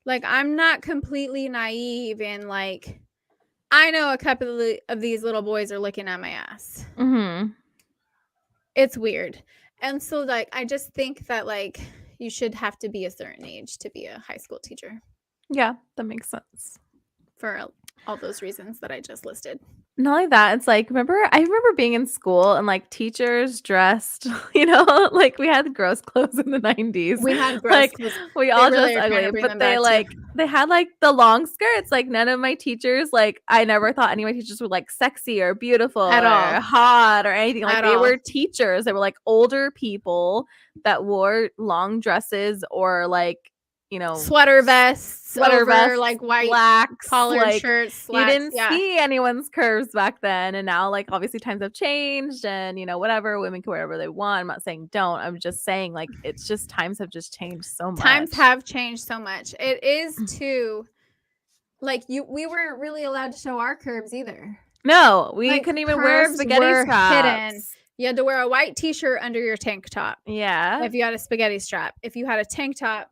Like, I'm not completely naive and like, I know a couple of these little boys are looking at my ass. It's weird. And so like, I just think that like you should have to be a certain age to be a high school teacher. Yeah, that makes sense. For all those reasons that I just listed. Not only that, it's like, I remember being in school and like teachers dressed, you know, like we had gross clothes in the 90s. We had gross like clothes. we all dressed ugly, but they had like the long skirts. Like none of my teachers, like I never thought any of my teachers were like sexy or beautiful at all, hot or anything. Like they were teachers. They were like older people that wore long dresses or like, you know, sweater vests, like white slacks, collared like, shirts, slacks. You didn't see anyone's curves back then, and now like obviously times have changed, and you know whatever, women can wear whatever they want. I'm not saying don't. I'm just saying like it's just times have just changed so much. Times have changed so much. It is too, like we weren't really allowed to show our curves either. No, we couldn't even wear spaghetti straps. Hidden. You had to wear a white t-shirt under your tank top. Yeah. If you had a spaghetti strap. If you had a tank top,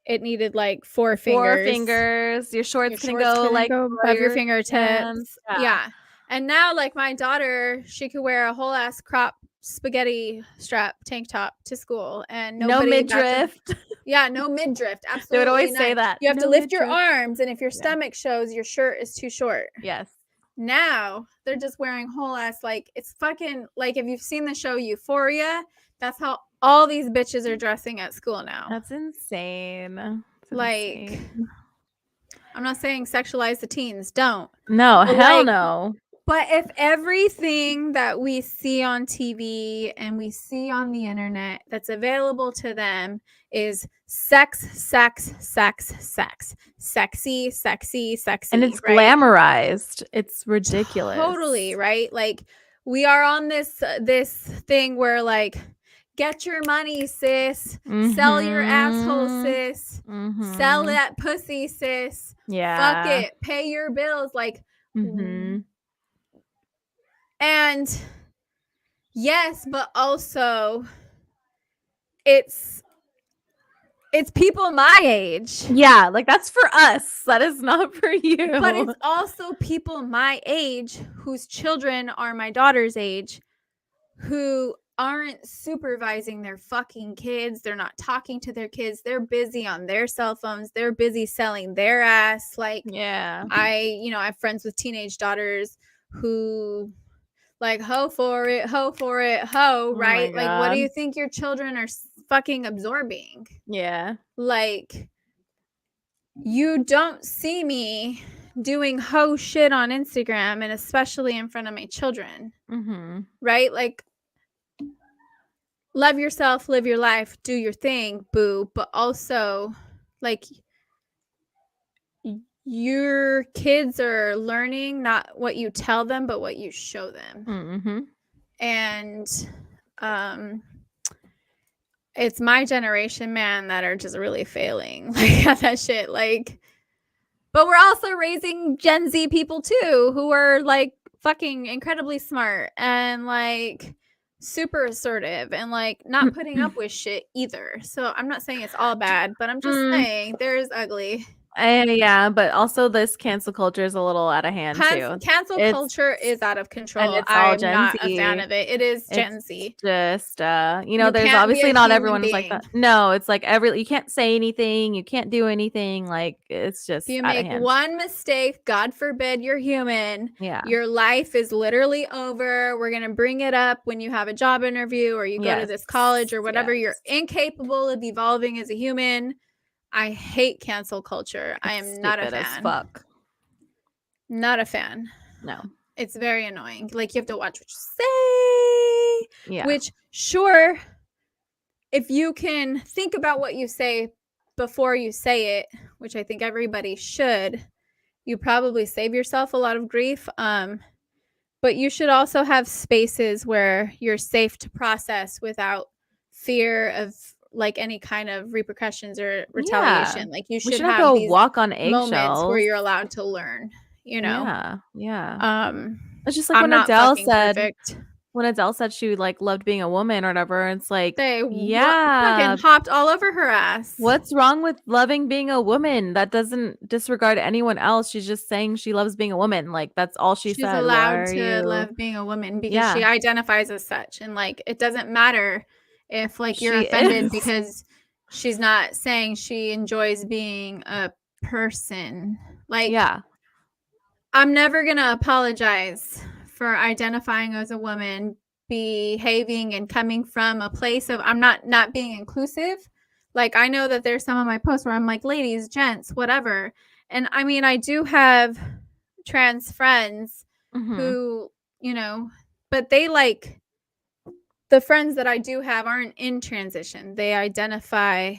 it needed like 4 fingers. Your shorts can go like above your fingertips. Yeah. And now, like my daughter, she could wear a whole ass crop spaghetti strap tank top to school, and no midriff. No midriff. Absolutely. They would always say that. You have to lift your arms, and if your stomach shows, your shirt is too short. Yes. Now they're just wearing whole ass, like it's fucking like if you've seen the show Euphoria, that's how all these bitches are dressing at school now. That's insane. Insane. I'm not saying sexualize the teens. Don't. No, hell no. But if everything that we see on TV and we see on the internet that's available to them is sex, sexy, and it's glamorized, it's ridiculous. Totally, right? Like we are on this thing where like, get your money, sis. Sell your asshole, sis. Sell that pussy, sis. Yeah. Fuck it. Pay your bills. Like, and yes, but also it's people my age. Yeah, like that's for us. That is not for you. But it's also people my age whose children are my daughter's age who aren't supervising their fucking kids. They're not talking to their kids. They're busy on their cell phones. They're busy selling their ass. Like, yeah, I have friends with teenage daughters who like, ho for it, right? Like, what do you think your children are fucking absorbing? Yeah. Like, you don't see me doing ho shit on Instagram, and especially in front of my children. Right? Like, love yourself, live your life, do your thing, boo. But also, like, your kids are learning not what you tell them, but what you show them. And it's my generation, man, that are just really failing like at that shit. Like, but we're also raising Gen Z people too, who are like fucking incredibly smart and like super assertive and like not putting up with shit either. So I'm not saying it's all bad, but I'm just saying there's ugly. Yeah, but also this cancel culture is a little out of hand too. Cancel culture is out of control. I'm not a fan of it. It is Gen Z. Just there's obviously not everyone is like that. No, it's like you can't say anything, you can't do anything. Like it's just if you make one mistake, God forbid you're human. Yeah, your life is literally over. We're gonna bring it up when you have a job interview or you go to this college or whatever. You're incapable of evolving as a human. I hate cancel culture. I am not a fan. As fuck. Not a fan. No. It's very annoying. Like, you have to watch what you say. Yeah. Which, sure, if you can think about what you say before you say it, which I think everybody should, you probably save yourself a lot of grief. But you should also have spaces where you're safe to process without fear of like any kind of repercussions or retaliation. Yeah. Like, you We should shouldn't have have to these walk on moments where eggshells. you're allowed to learn, you know? Yeah. It's just like I'm when not Adele fucking said perfect. she like loved being a woman or whatever, it's like, They yeah, fucking hopped all over her ass. what's wrong with loving being a woman? That doesn't disregard anyone else. She's just saying she loves being a woman. Like, that's all she She's said. allowed to love being a woman because she identifies as such. And like, it doesn't matter if like you're offended because she's not saying she enjoys being a person. Like, I'm never gonna apologize for identifying as a woman, behaving and coming from a place of I'm not being inclusive. Like, I know that there's some of my posts where I'm like, ladies, gents, whatever. And I mean, I do have trans friends who, you know, but they like, the friends that I do have aren't in transition. They identify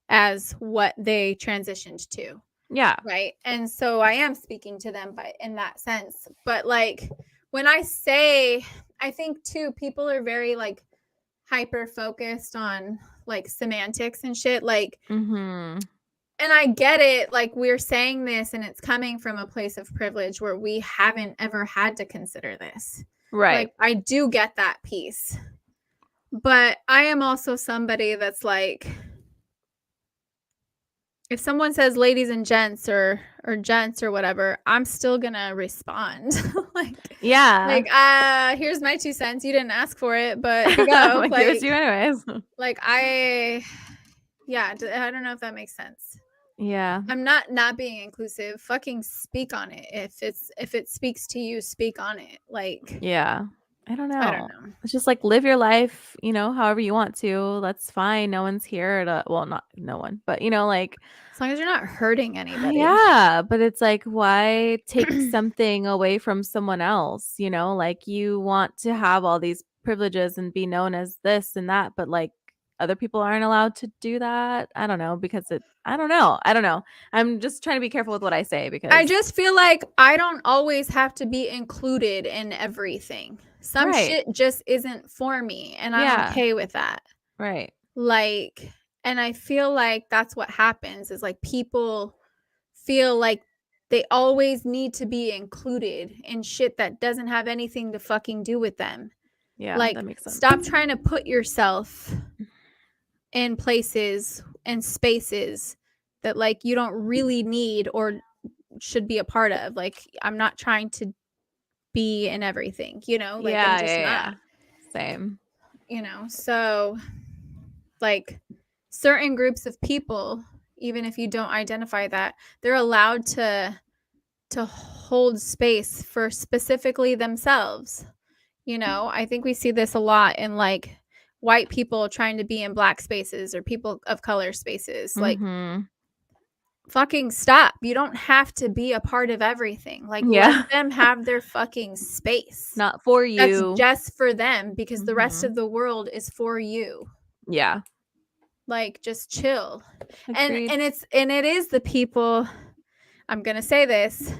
as what they transitioned to. Yeah. Right. And so I am speaking to them in that sense. But like, when I say, I think too, people are very like hyper focused on like semantics and shit. Like, and I get it. Like, we're saying this and it's coming from a place of privilege where we haven't ever had to consider this. Right. Like, I do get that piece. But I am also somebody that's like, if someone says ladies and gents or gents or whatever, I'm still gonna respond. Here's my 2 cents. You didn't ask for it, but here you go. Like, give it to you anyways. Like, I don't know if that makes sense. Yeah. I'm not being inclusive. Fucking speak on it. If it speaks to you, speak on it. Like, yeah. I don't know. It's just like, live your life, you know, however you want to. That's fine. No one's here to, well, not no one, but you know, like, as long as you're not hurting anybody. Yeah, but it's like, why take something away from someone else? You know, like, you want to have all these privileges and be known as this and that, but like, other people aren't allowed to do that. I don't know, because I don't know. I'm just trying to be careful with what I say, because I just feel like I don't always have to be included in everything. Some shit just isn't for me, and I'm okay with that. Right. Like, and I feel like that's what happens is like, people feel like they always need to be included in shit that doesn't have anything to fucking do with them. Yeah, like, that makes sense. Stop trying to put yourself in places and spaces that like you don't really need or should be a part of. Like, I'm not trying to be in everything, you know? Like, I'm just not. Same. You know, so like, certain groups of people, even if you don't identify that, they're allowed to hold space for specifically themselves. You know, I think we see this a lot in like white people trying to be in black spaces or people of color spaces. Like, fucking stop. You don't have to be a part of everything. Like, let them have their fucking space. Not for you. That's just for them, because the rest of the world is for you. Yeah. Like, just chill. Agreed. And it is the people, I'm gonna say this,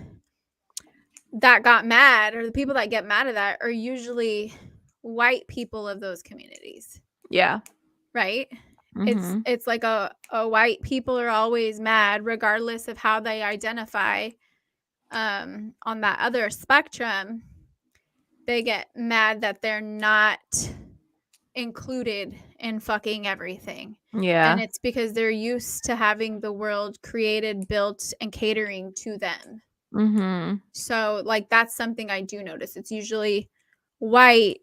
that got mad, or the people that get mad at that are usually white people of those communities. Yeah. Right? It's like a white people are always mad regardless of how they identify. On that other spectrum, they get mad that they're not included in fucking everything. Yeah. And it's because they're used to having the world created, built, and catering to them. So like, that's something I do notice. It's usually white,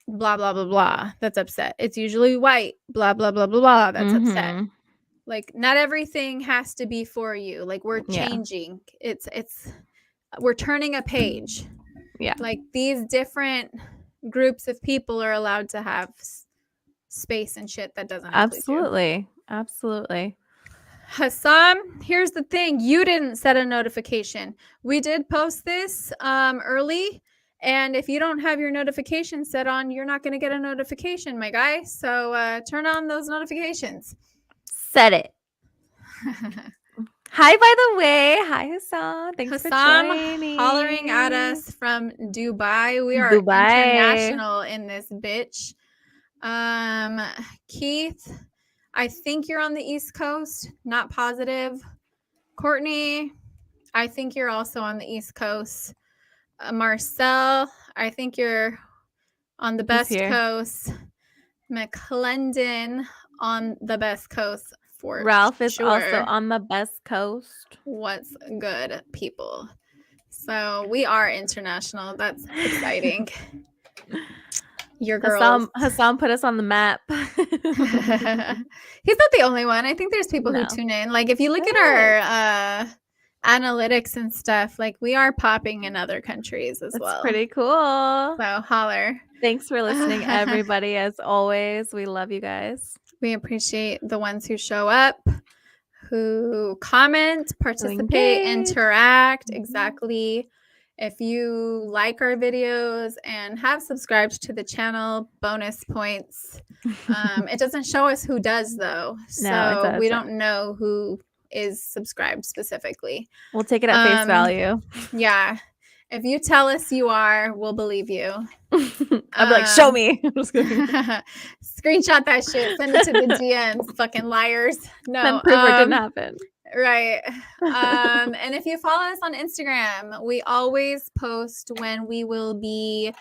blah blah blah blah, that's upset. It's usually white, blah blah blah blah blah, that's upset. Like, not everything has to be for you. Like, we're changing. It's we're turning a page. Yeah. Like, these different groups of people are allowed to have space and shit that doesn't absolutely. Hassam, here's the thing. You didn't set a notification. We did post this early. And if you don't have your notification set on, you're not going to get a notification, my guy. So turn on those notifications. Set it. Hi, by the way. Hi, Hassam. Thanks for joining. Hollering at us from Dubai. We are international in this bitch. Keith, I think you're on the East Coast. Not positive. Courtney, I think you're also on the East Coast. Marcel, I think you're on the Best Coast. McClendon on the Best Coast for Ralph is also on the Best Coast. What's good, people? So we are international. That's exciting. Your girl Hassam put us on the map. He's not the only one. I think there's people who tune in. Like if you look at our analytics and stuff, like we are popping in other countries as well. That's pretty cool. So holler. Thanks for listening, everybody. As always, we love you guys. We appreciate the ones who show up, who comment, participate, interact. Exactly. If you like our videos and have subscribed to the channel, bonus points. It doesn't show us who does, though. So we don't know who is subscribed specifically. We'll take it at face value. Yeah. If you tell us you are, we'll believe you. I'll be like, show me. Screenshot that shit. Send it to the DMs. Fucking liars. No. Then prove it didn't happen. Right. And if you follow us on Instagram, we always post when we will be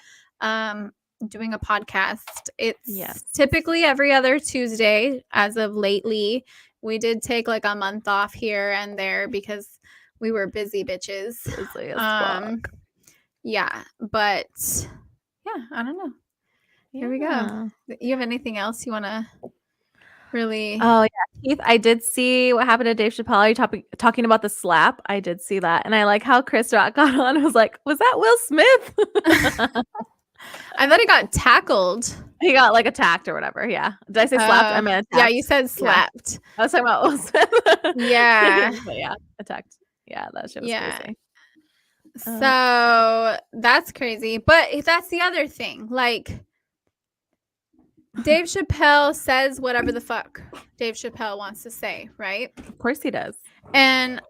doing a podcast. It's typically every other Tuesday as of lately. We did take like a month off here and there because we were busy bitches. Busy as fuck. Yeah, but yeah, I don't know. Here we go. You have anything else you want to really? Oh yeah, Keith, I did see what happened to Dave Chappelle. Are you talking about the slap? I did see that, and I like how Chris Rock got on. I was like, was that Will Smith? I thought he got tackled. He got like attacked or whatever. Yeah. Did I say slapped? I meant attacked. Yeah, you said slapped. Yeah. I was talking about Will Smith. Yeah. But yeah, attacked. Yeah, that shit was crazy. So that's crazy. But that's the other thing. Like, Dave Chappelle says whatever the fuck Dave Chappelle wants to say, right? Of course he does. And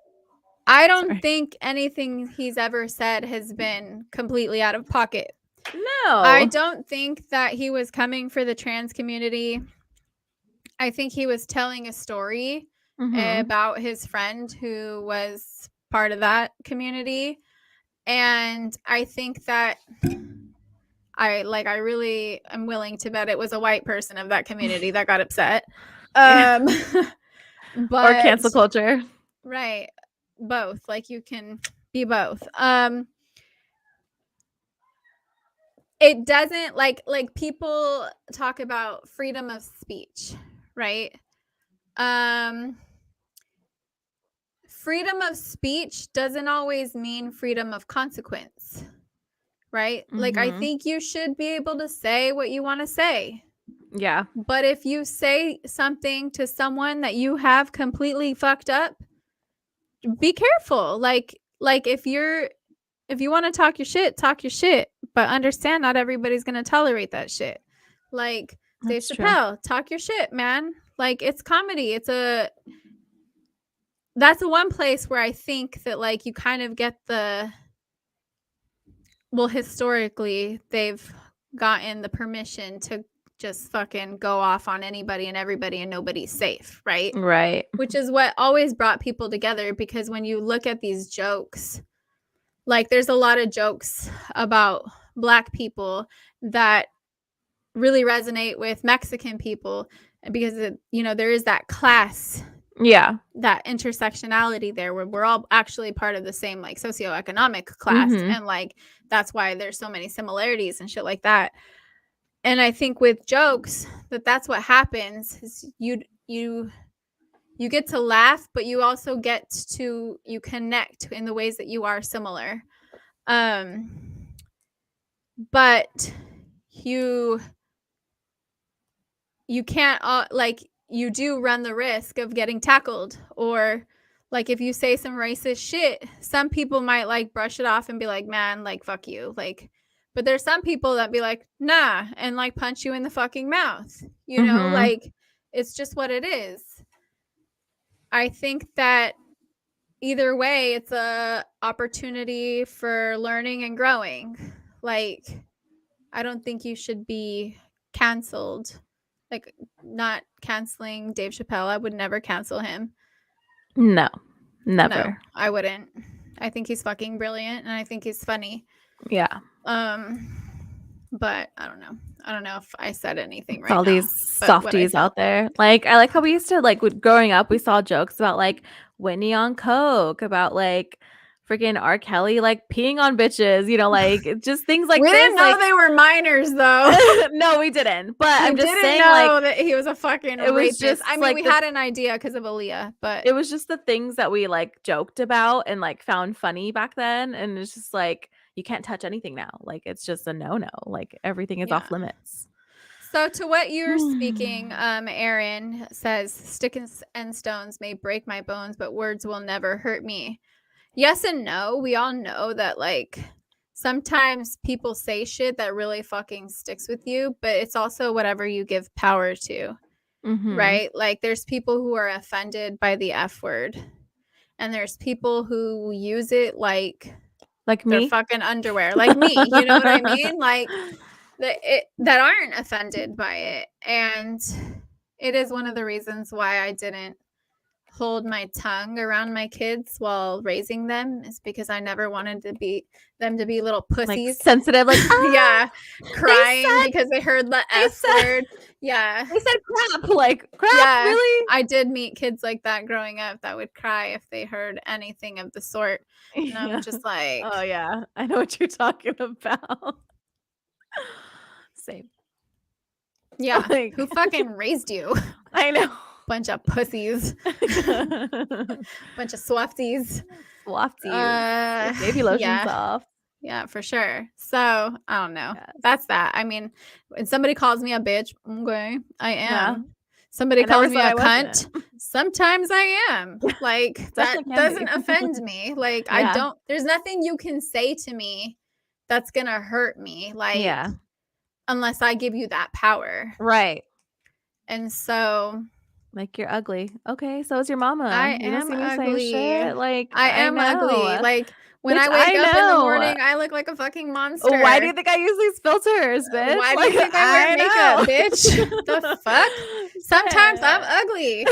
I don't think anything he's ever said has been completely out of pocket. No. I don't think that he was coming for the trans community. I think he was telling a story about his friend who was part of that community. And I think that I really am willing to bet it was a white person of that community that got upset. But or cancel culture. Right. Both. Like you can be both. It doesn't like people talk about freedom of speech, right? Freedom of speech doesn't always mean freedom of consequence, right? Like I think you should be able to say what you want to say. Yeah. But if you say something to someone that you have completely fucked up, be careful. Like if you want to talk your shit, but understand not everybody's going to tolerate that shit. Like Dave Chappelle, talk your shit, man. Like it's comedy. That's one place where I think that like you kind of get historically they've gotten the permission to just fucking go off on anybody and everybody and nobody's safe, right? Right. Which is what always brought people together, because when you look at these jokes, like there's a lot of jokes about Black people that really resonate with Mexican people because there is that class, that intersectionality there where we're all actually part of the same like socioeconomic class, and like that's why there's so many similarities and shit like that. And I think with jokes that's what happens is you get to laugh, but you also get to connect in the ways that you are similar. But you can't like you do run the risk of getting tackled, or like if you say some racist shit, some people might like brush it off and be like, man, like fuck you, like, but there's some people that be like, nah, and like punch you in the fucking mouth, you know, like it's just what it is. I think that either way, it's a opportunity for learning and growing. Like, I don't think you should be canceled. Like, not canceling Dave Chappelle. I would never cancel him. No, never. No, I wouldn't. I think he's fucking brilliant, and I think he's funny. Yeah. But I don't know. I don't know if I said anything right all now, these softies out there. Like, I like how we used to, like, growing up, we saw jokes about, like, Whitney on coke, about, like, freaking R. Kelly, like, peeing on bitches, you know, like, just things like we this. We didn't know like, they were minors, though. No, we didn't. But I'm just saying, know like, that he was a fucking it was rapist. just, I mean, like, we had an idea because of Aaliyah, but it was just the things that we, like, joked about and, like, found funny back then. And it's just, like, you can't touch anything now. Like, it's just a no-no. Like, everything is off limits. So to what you're speaking, Aaron says, sticks and stones may break my bones, but words will never hurt me. Yes and no. We all know that, like, sometimes people say shit that really fucking sticks with you, but it's also whatever you give power to, right? Like, there's people who are offended by the F word, and there's people who use it like me, their fucking underwear, like me. You know what I mean? Like, that aren't offended by it. And it is one of the reasons why I didn't hold my tongue around my kids while raising them, is because I never wanted them to be little pussies, like sensitive, like yeah, crying because they heard the F word. Yeah, they said crap, like crap. Yeah, really? I did meet kids like that growing up that would cry if they heard anything of the sort. And I'm just like, oh yeah, I know what you're talking about. Same. Yeah, like, who fucking raised you? I know. Bunch of pussies. Bunch of swafties. Baby lotion soft. Yeah, for sure. So I don't know. Yes. That's that. I mean, when somebody calls me a bitch, okay, I am. Yeah. Somebody calls me a cunt, sometimes I am. Like, that doesn't offend me. Like, I don't, there's nothing you can say to me that's gonna hurt me. Like, unless I give you that power. Right. And so, like, you're ugly. Okay, so is your mama. I am ugly. Shit. Like, I am ugly. Like, when I wake up in the morning, I look like a fucking monster. Why do you think I use these filters, bitch? Why do you think I wear makeup, bitch? The fuck? Sometimes I'm ugly,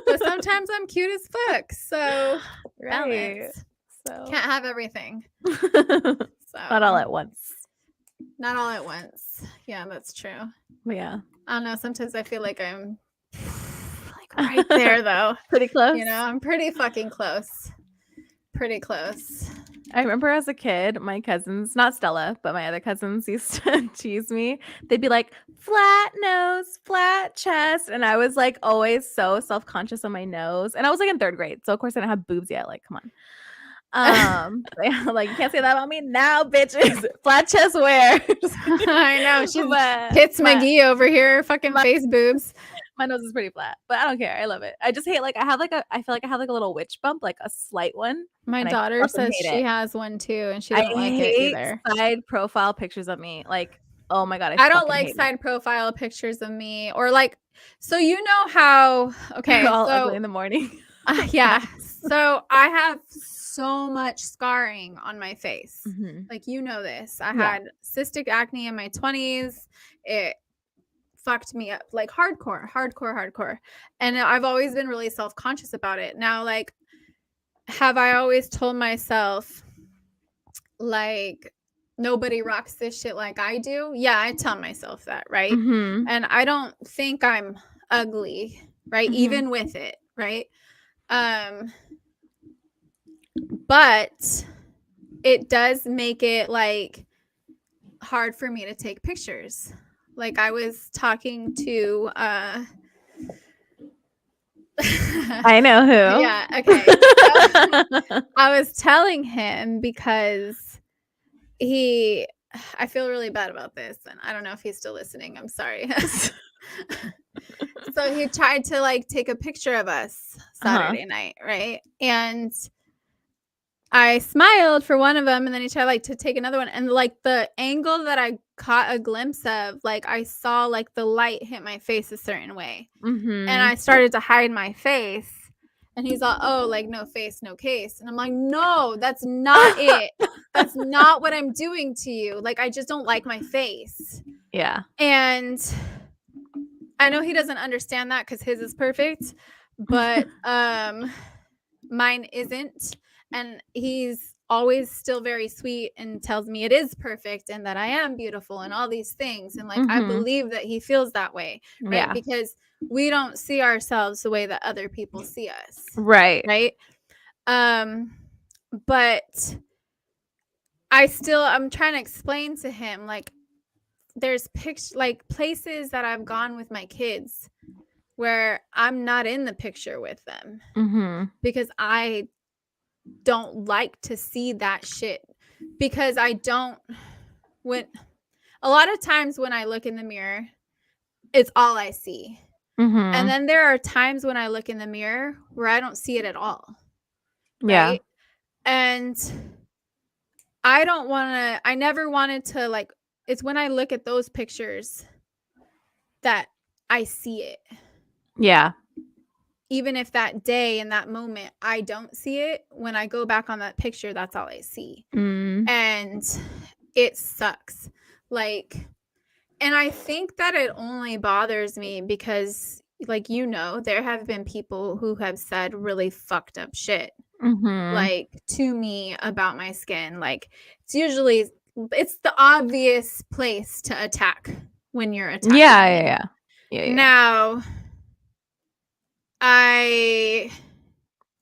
but sometimes I'm cute as fuck. So, balance. So can't have everything. So not all at once. Not all at once. Yeah, that's true. Yeah. I don't know. Sometimes I feel like I'm like right there, though. Pretty close. You know, I'm pretty fucking close. Pretty close. I remember as a kid, my cousins, not Stella, but my other cousins used to tease me. They'd be like, flat nose, flat chest. And I was like always so self-conscious on my nose. And I was like in 3rd grade. So of course I didn't have boobs yet. Like, come on. Like, you can't say that about me now, bitches. Flat chest wear. I know. She's Pitts McGee over here, fucking face boobs. My nose is pretty flat, but I don't care. I love it. I just hate, like, I feel like I have like a little witch bump, like a slight one. My daughter says she has one too, and she doesn't like it either. Side profile pictures of me, like, oh my god, I don't like side profile pictures of me, or like, so you know how? Okay, you're all ugly in the morning. Yeah. So I have so much scarring on my face. Mm-hmm. Like, you know this. I had cystic acne in my 20s. It fucked me up, like hardcore. And I've always been really self-conscious about it. Now, like, have I always told myself, like, nobody rocks this shit like I do? Yeah, I tell myself that, right? Mm-hmm. And I don't think I'm ugly, right? Mm-hmm. Even with it, right? But it does make it, like, hard for me to take pictures. Like, I was talking to I know who. Yeah, okay. So, I was telling him because I feel really bad about this, and I don't know if he's still listening. I'm sorry. So he tried to like take a picture of us Saturday night, right? And I smiled for one of them, and then he tried like to take another one, and like the angle that I caught a glimpse of, like I saw like the light hit my face a certain way, and I started to hide my face. And he's all, oh, like no face, no case. And I'm like, no, that's not it. That's not what I'm doing to you. Like, I just don't like my face. Yeah. And I know he doesn't understand that because his is perfect, but mine isn't. And he's always still very sweet and tells me it is perfect and that I am beautiful and all these things. And like, I believe that he feels that way, right? Yeah. Because we don't see ourselves the way that other people see us. Right. Right. But I'm trying to explain to him, like, there's like places that I've gone with my kids where I'm not in the picture with them because I don't like to see that shit, because when a lot of times when I look in the mirror, it's all I see. And then there are times when I look in the mirror where I don't see it at all. Right? Yeah. And I never wanted to, like, it's when I look at those pictures that I see it. Yeah. Even if that day in that moment I don't see it, when I go back on that picture, that's all I see. And it sucks. Like, and I think that it only bothers me because, like, there have been people who have said really fucked up shit, like, to me about my skin. Like, it's the obvious place to attack when you're attacking. Yeah. Now, I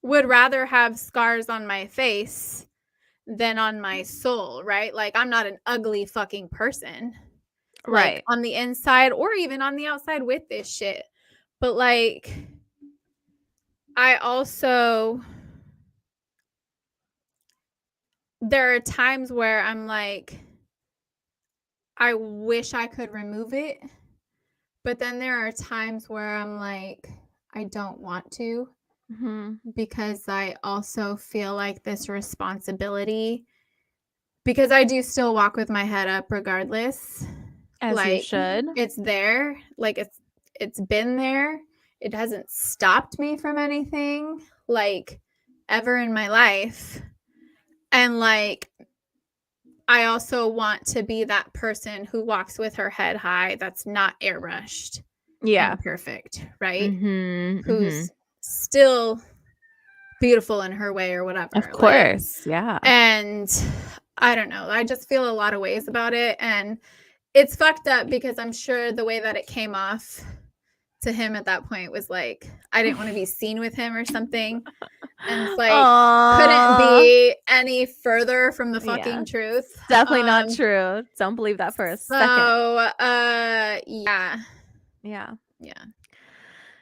would rather have scars on my face than on my soul, right? Like, I'm not an ugly fucking person. Right. Like, on the inside or even on the outside with this shit. But like, there are times where I'm like, I wish I could remove it. But then there are times where I'm like, I don't want to, because I also feel like this responsibility, because I do still walk with my head up regardless. As like, you should. It's there. Like, it's been there. It hasn't stopped me from anything, like, ever in my life. And like, I also want to be that person who walks with her head high, that's not airbrushed. Yeah. And perfect, right? Who's still beautiful in her way or whatever. Of course. Like, yeah. And I don't know. I just feel a lot of ways about it. And it's fucked up because I'm sure the way that it came off to him at that point was like, I didn't want to be seen with him or something. And it's like, couldn't be any further from the fucking truth. Definitely not true. Don't believe that for a second. So, yeah.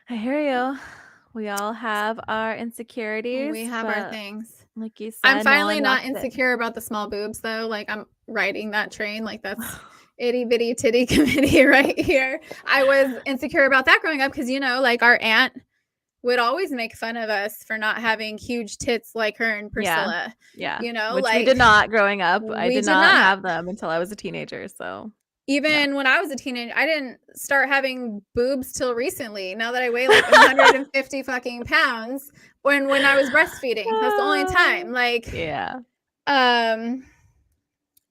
I hear you. We all have our insecurities. We have our things. Like you said, I'm finally not insecure about the small boobs, though. Like, I'm riding that train. Like, that's itty bitty titty committee right here. I was insecure about that growing up because, like, our aunt would always make fun of us for not having huge tits like her and Priscilla. Yeah. Which like, we did not growing up. I did not have them until I was a teenager. So even when I was a teenager, I didn't start having boobs till recently. Now that I weigh like 150 fucking pounds, when I was breastfeeding, that's the only time. Like, and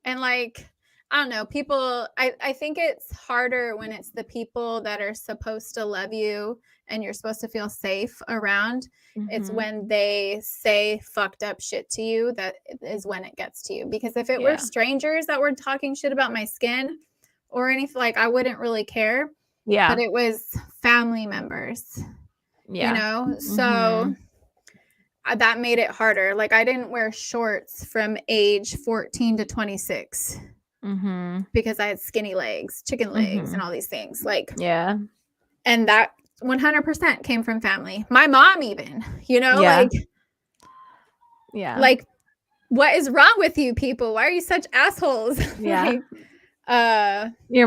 like, I don't know, people, I think it's harder when it's the people that are supposed to love you and you're supposed to feel safe around. It's when they say fucked up shit to you that is when it gets to you. Because if it were strangers that were talking shit about my skin or anything, like, I wouldn't really care. But it was family members, so that made it harder. Like, I didn't wear shorts from age 14 to 26 because I had skinny legs, chicken legs, and all these things. Like, and that 100% came from family. My mom even, like, what is wrong with you people? Why are you such assholes? Your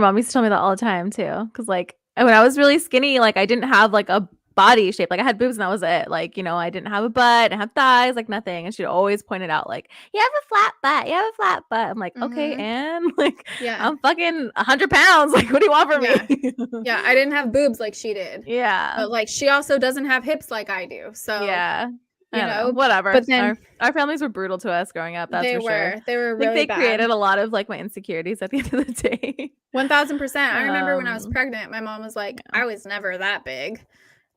mom used to tell me that all the time too. Cause like, And when I was really skinny, like I didn't have like a body shape. Like I had boobs and that was it. Like, I didn't have a butt, I didn't have thighs, like nothing. And she'd always point it out, like, you have a flat butt, you have a flat butt. I'm like, okay, and like, I'm fucking 100 pounds. Like, what do you want from me? Yeah, I didn't have boobs like she did. Yeah. But like she also doesn't have hips like I do. So yeah. You know, whatever. But then our families were brutal to us growing up. That's for sure. They were really bad. They created a lot of like my insecurities at the end of the day. 1000%. I remember when I was pregnant, my mom was like, I was never that big.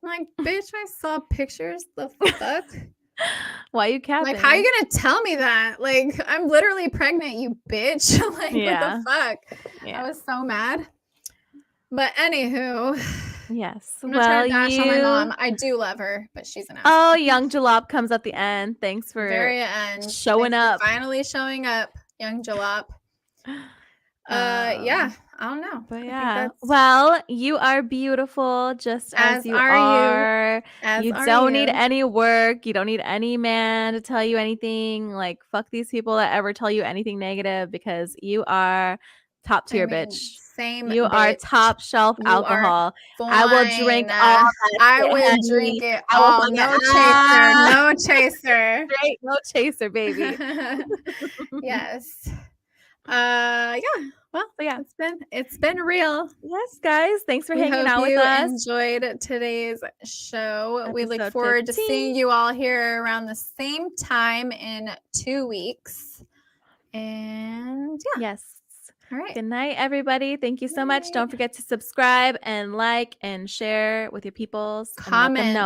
I'm like, bitch, I saw pictures. The fuck? Why you capping? Like, how are you gonna tell me that? Like, I'm literally pregnant, you bitch. Like, what the fuck? Yeah. I was so mad. But anywho, yes. I'm not trying to bash on my mom. I do love her, but she's an asshole. Oh, Young Jalop comes at the end. Thanks for very end showing up. Finally showing up, Young Jalop. Yeah, I don't know. But yeah. Well, you are beautiful just as you are. You don't need any work. You don't need any man to tell you anything. Like, fuck these people that ever tell you anything negative, because you are top tier, bitch. Same. You are top shelf alcohol. I will drink all that. I will drink it all. No chaser. Straight no chaser, baby. Yes. Yeah. Well, yeah, it's been real. Yes, guys. Thanks for hanging out with us. Enjoyed today's show. We look forward to seeing you all here around the same time in 2 weeks. And yeah. Yes. All right. Good night, everybody. Thank you so much. Don't forget to subscribe and like and share with your peoples. Comment.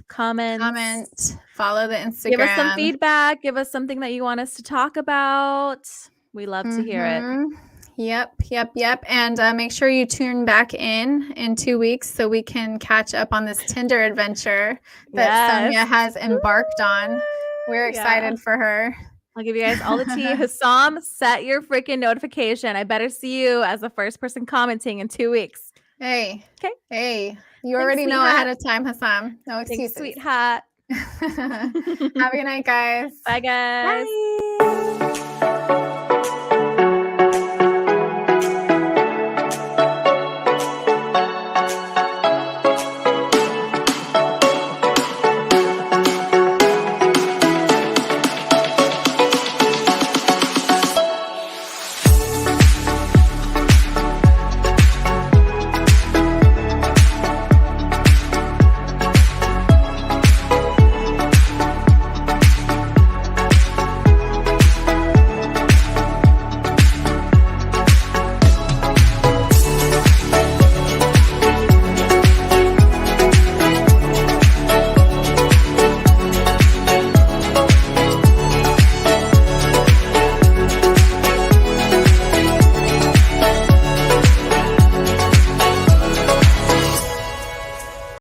Comment. Follow the Instagram. Give us some feedback. Give us something that you want us to talk about. We love to hear it. Yep. And make sure you tune back in 2 weeks so we can catch up on this Tinder adventure that Sonia has embarked on. We're excited for her. I'll give you guys all the tea. Hassam, set your freaking notification. I better see you as the first person commenting in 2 weeks. Hey. Okay. Hey. You already know ahead of time, Hassam. No excuses. Thanks, sweetheart. Have a good night, guys. Bye, guys. Bye.